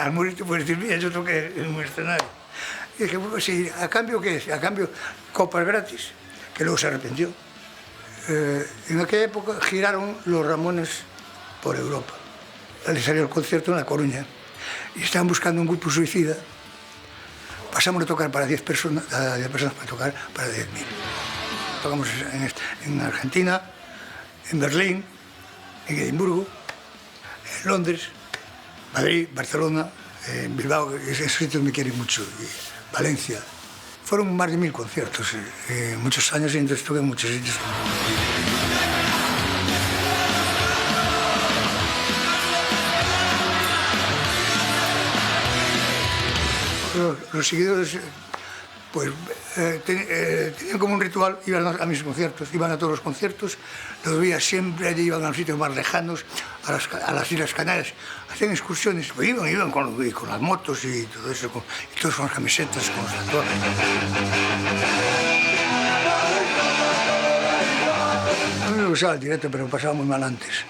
al morir te puedes decir, mira, yo toqué en un escenario. Y dije, pues sí, ¿a cambio qué es? A cambio, copas gratis, que luego se arrepintió. En aquella época giraron los Ramones por Europa. Le salió el concierto en La Coruña y estaban buscando un grupo suicida. Pasamos de tocar para 10 personas, para tocar para 10.000. Tocamos en Argentina, en Berlín, en Edimburgo, en Londres, Madrid, Barcelona, en Bilbao, esos sitios me quieren mucho, y Valencia. Fueron más de 1000 conciertos muchos años y entonces estuve en muchos sitios. Los seguidores pues, tenían como un ritual, iban a mis conciertos, iban a todos los conciertos, los veía siempre allí, iban a los sitios más lejanos, a las Islas Canarias, hacían excursiones, pues iban con las motos y todo eso, y todos con las camisetas, con los tatuajes. A mí me gustaba el directo, pero me pasaba muy mal antes.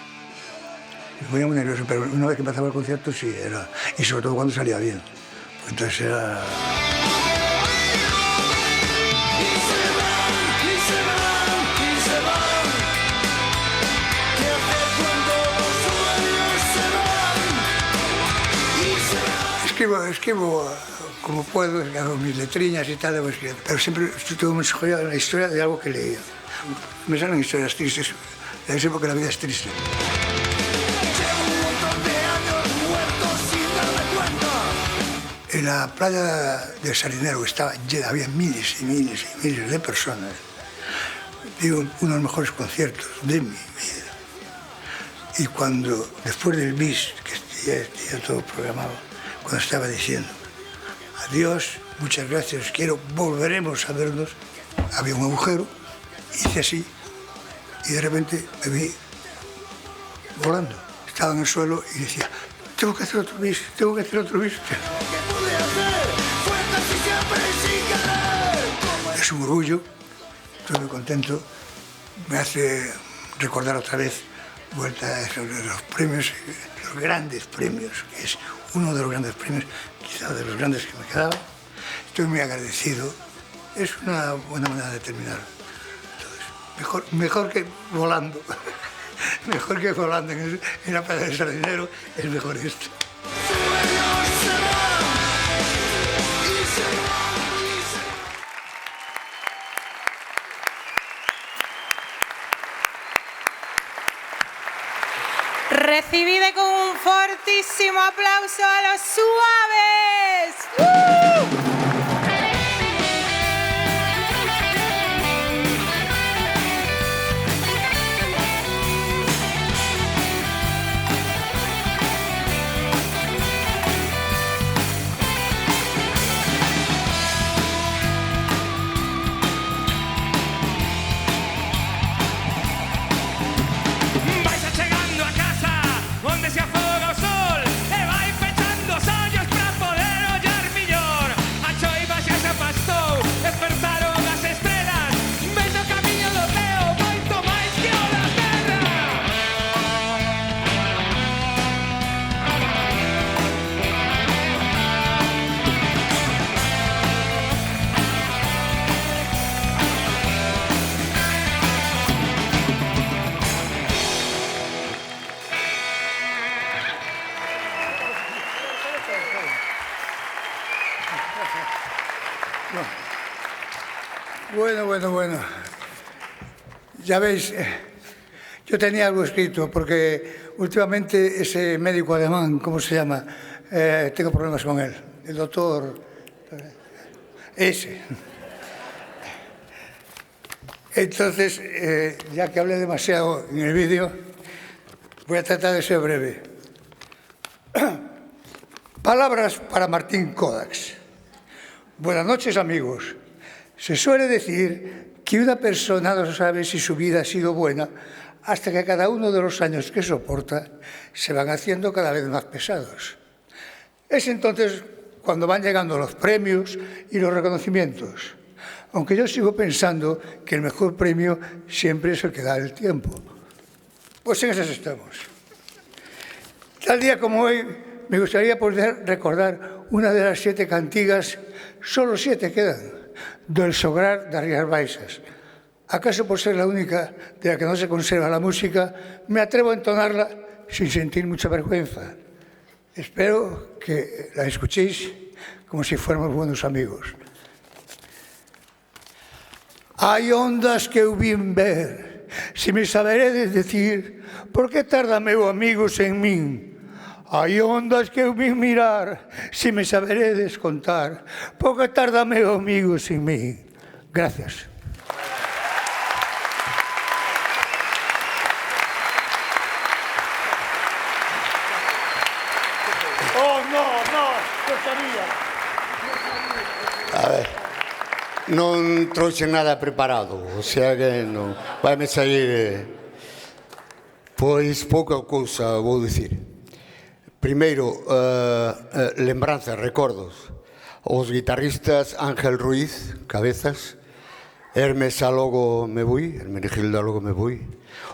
Me ponía muy nervioso, pero una vez que empezaba el concierto sí, era, y sobre todo cuando salía bien. Entonces era... Escribo como puedo, hago mis letrinas y tal, pero siempre tuve mucha joya en la historia de algo que leía. Me salen historias tristes, de esa época la vida es triste. En la playa del Sardinero estaba llena, había miles y miles y miles de personas. Digo, uno de los mejores conciertos de mi vida. Y cuando, después del bis, que ya todo programado, cuando estaba diciendo, adiós, muchas gracias, volveremos a vernos, había un agujero, hice así, y de repente me vi volando. Estaba en el suelo y decía, tengo que hacer otro bis, tengo que hacer otro bis. Es un orgullo, estoy muy contento, me hace recordar otra vez vuelta a los premios, los grandes premios, que es uno de los grandes premios, quizá de los grandes que me quedaba. Estoy muy agradecido, es una buena manera de terminar. Entonces, mejor que volando, mejor que volando en la playa del Sardinero, es mejor esto. Recibide con un fortísimo aplauso a los Suaves. Onde se afoga o sol e vai pechando os ollos pra poder ollar millor. A choiva xa se afastou, despertaron as estrelas. Ves o camiño do ceo, moito máis que o da terra. Bueno. Ya veis, yo tenía algo escrito, porque últimamente ese médico alemán, ¿cómo se llama? Tengo problemas con él. El doctor... Ese. Entonces, ya que hablé demasiado en el vídeo, voy a tratar de ser breve. Palabras para Martín Kodax. Buenas noches, amigos. Se suele decir que una persona no sabe si su vida ha sido buena hasta que cada uno de los años que soporta se van haciendo cada vez más pesados. Es entonces cuando van llegando los premios y los reconocimientos, aunque yo sigo pensando que el mejor premio siempre es el que da el tiempo. Pues en esas estamos. Tal día como hoy, me gustaría poder recordar una de las 7 cantigas, solo 7 quedan, del Sograr das Rías Baixas. ¿Acaso por ser la única de la que no se conserva la música, me atrevo a entonarla sin sentir mucha vergüenza? Espero que la escuchéis como si fuéramos buenos amigos. Hai ondas que eu vin ver, si me saberedes decir, por que tarda meu amigos en min? Hai ondas que eu vin mirar, si me saberedes contar, por que tarda meu amigos en min? Gracias. Oh, no, sabía. A ver, non trouxe nada preparado, o sea que non vai me sair pois pouca cousa vou dicir. Primeiro, lembranzas, recordos. Os guitarristas Ángel Ruiz, cabezas, Hermes logo me voy, Hermenegilda logo me voy,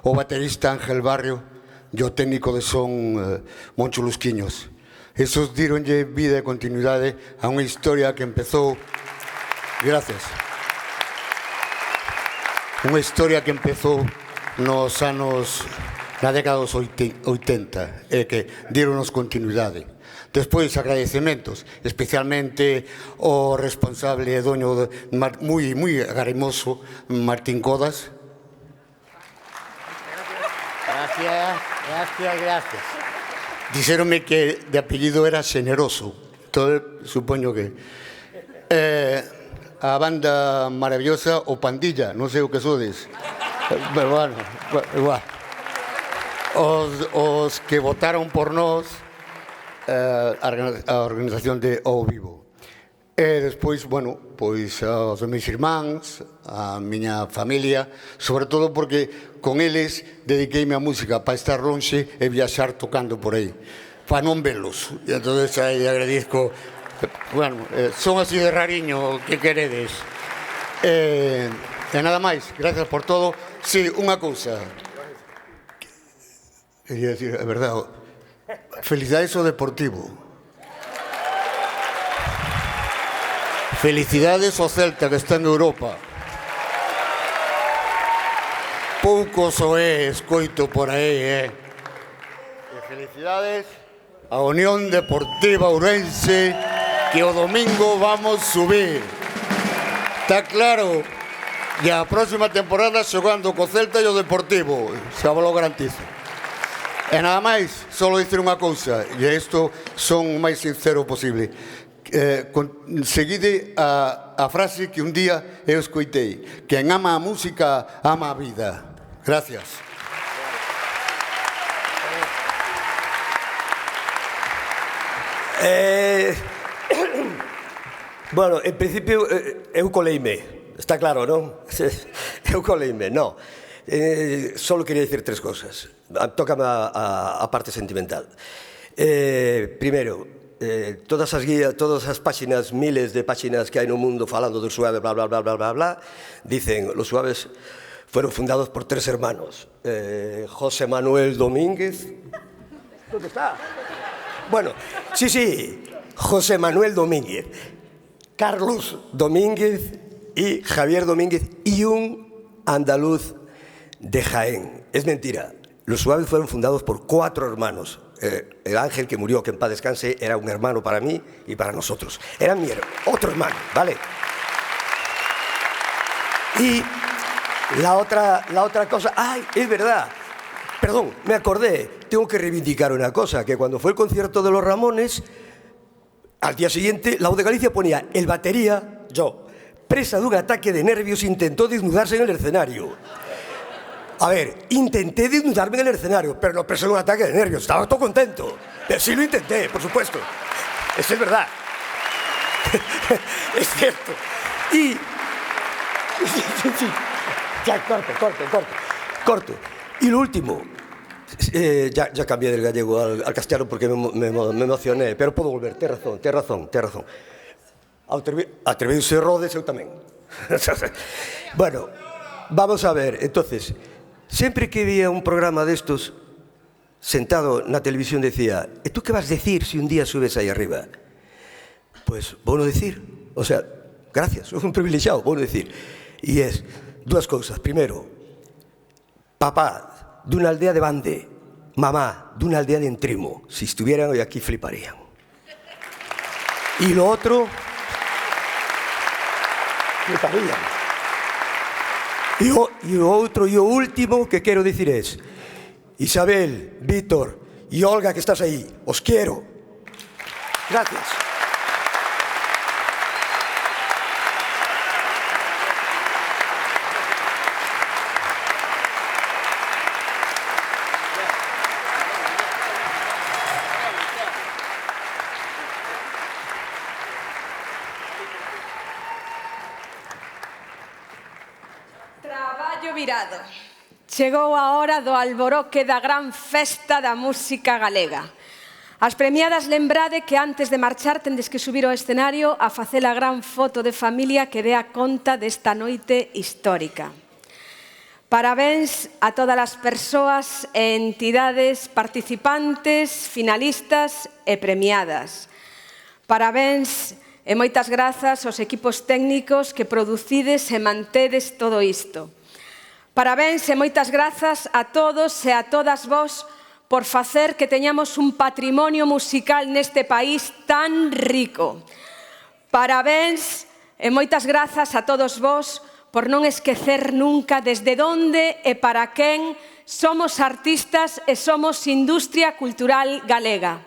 o baterista Ángel Barrio e o técnico de son Moncho Lusquiños. Esos díronlle vida e continuidade a unha historia que empezou... Gracias. Unha historia que empezou nos anos... na década dos 80 e que díronos continuidade. Despois, agradecementos, especialmente o responsable e doño moi agarimoso Martín Codas. Gracias. Dixéronme que de apellido era Xeneroso. Entón, supoño que... a banda maravillosa, o Pandilla, non sei o que sodes. Pero bueno, igual. Os que votaron por nós, a organización de O Vivo. E despois, bueno, pois aos meus irmáns, a miña familia, sobre todo porque con eles dediqueime a música para estar lonxe e viaxar tocando por aí, para non velos. E entón aí agradezco, bueno, son así de rariño, que queredes. E nada máis, gracias por todo. Sí, unha cousa. Quería decir, é verdade, felicidades ao Deportivo. Felicidades ao Celta, que está en Europa. Poucos o escoito por aí, E felicidades a Unión Deportiva Ourense, que o domingo vamos subir. Está claro? E a próxima temporada xogando co Celta e o Deportivo, xa vos lo garantizo. E nada máis, só dicir unha cousa, e isto son o máis sincero posible. Seguide a frase que un día eu escoitei: quen ama a música, ama a vida. Gracias. Bueno, en principio, eu coleime, está claro, non? Eu coleime, non. Solo quería dicir 3 cosas. Tócame a parte sentimental. Primeiro, todas as guías, todas as páxinas, miles de páxinas que hai no mundo falando do Suave, bla, bla, bla, bla, bla, bla, dicen, los Suaves fueron fundados por 3 hermanos. José Manuel Domínguez... ¿Dónde está? Bueno, sí, José Manuel Domínguez, Carlos Domínguez y Javier Domínguez y un andaluz de Jaén. Es mentira. Los Suaves fueron fundados por 4 hermanos. El Ángel, que murió, que en paz descanse, era un hermano para mí y para nosotros. Era mi otro hermano, ¿vale? Y la otra cosa... ¡Ay, es verdad! Perdón, me acordé. Tengo que reivindicar una cosa, que cuando fue el concierto de los Ramones, al día siguiente, la Voz de Galicia ponía: el batería, yo, presa de un ataque de nervios, intentó desnudarse en el escenario. A ver, intenté desnudarme en el escenario, pero no presé un ataque de nervios, estaba todo contento. Pero sí lo intenté, por supuesto. Eso es verdad. Es cierto. Y... Sí. Ya, corto. Y lo último, ya cambié del gallego al castellano porque me emocioné, pero puedo volver, té razón. Atreviuse Rodes, eu tamén. Bueno, vamos a ver, entonces, sempre que había un programa destos, sentado na televisión decía, e tú que vas decir si un día subes aí arriba? Pues, vou non decir, o sea, gracias, sou un privilexiado, vou non decir. E es dúas cousas, primeiro, papá dunha aldea de Bande, mamá dunha aldea de Entrimo, si estuvieran hoy aquí fliparían. Y lo otro, fliparían. Y o último que quero dicir es, Isabel, Víctor y Olga que estás aí, os quiero. Gracias. Traballo virado. Chegou a hora do alboroque da gran festa da música galega. As premiadas, lembrade que antes de marchar tendes que subir ao escenario a facer a gran foto de familia que dea conta desta noite histórica. Parabéns a todas as persoas e entidades participantes, finalistas e premiadas. Parabéns e moitas grazas aos equipos técnicos que producides e mantedes todo isto. Parabéns e moitas grazas a todos e a todas vós por facer que teñamos un patrimonio musical neste país tan rico. Parabéns e moitas grazas a todos vós por non esquecer nunca desde onde e para quen somos artistas e somos industria cultural galega.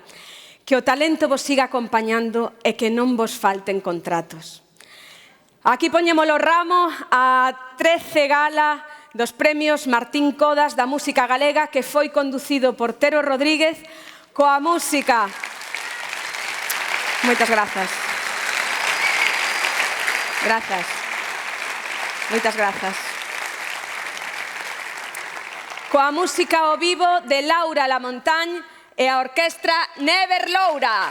Que o talento vos siga acompañando e que non vos falten contratos. Aquí poñemos o ramo a 13 gala dos premios Martín Codas da música galega que foi conducido por Tero Rodríguez coa música. Moitas grazas. Grazas. Moitas grazas. Coa música ao vivo de Laura Lamontagne e a orquestra Never Loura.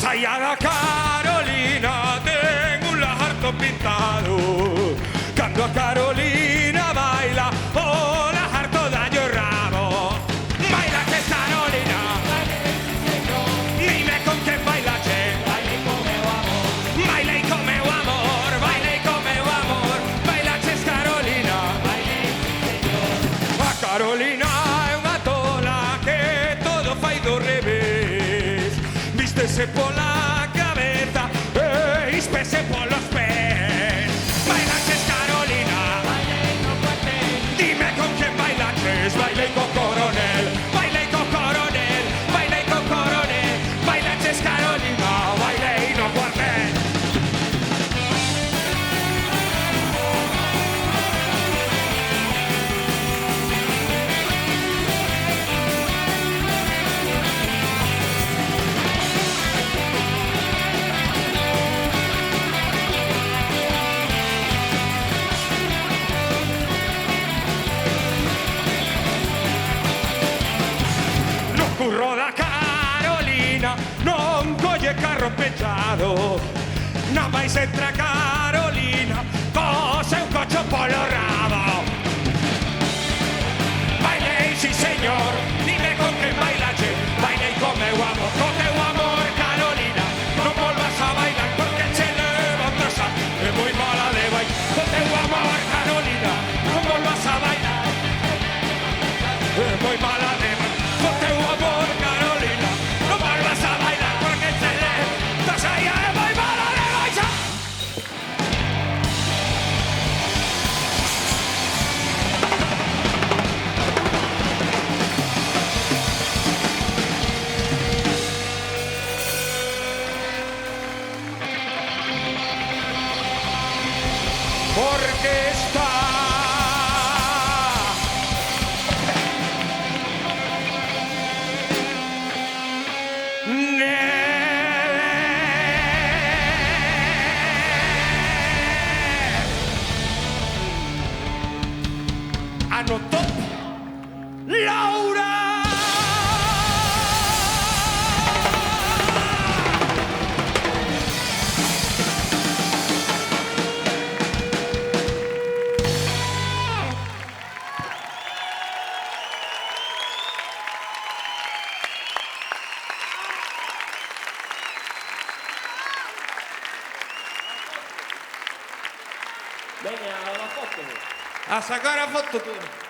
Allá da Carolina ten un lagarto pintado. Cando a Carolina baila, o lagarto dalle o rabo. Baila que Carolina, dime con quen baila che. Baila con meu amor, baila con meu amor, baila con meu amor. Baila che Carolina, a Carolina é unha tola que todo fai do revés. Vístese pola cabeza e ispese polos pés. Bailaches Carolina, bailei no cuartel. Dime con quen bailaches, bailei co coronel. Bailei co coronel, bailei co coronel. Bailaches Carolina, bailei no cuartel. Curro da Carolina non colle carro pechado. Non vais entra Carolina co seu cocho polo rabo. Bailei, si señor, dime con que bailache. Bailei con meu amor, con teu amor Carolina. Non volvas a bailar porque che leva atrasa. É moi mala de bailar. Con teu amor Carolina, non volvas a bailar. É moi mala de bailar. Con teu amor Carolina, non volvas a bailar porque che leva atrasa. É moi mala de bailar. ano top. Laura! Veña, la foto. A sacar a foto tú.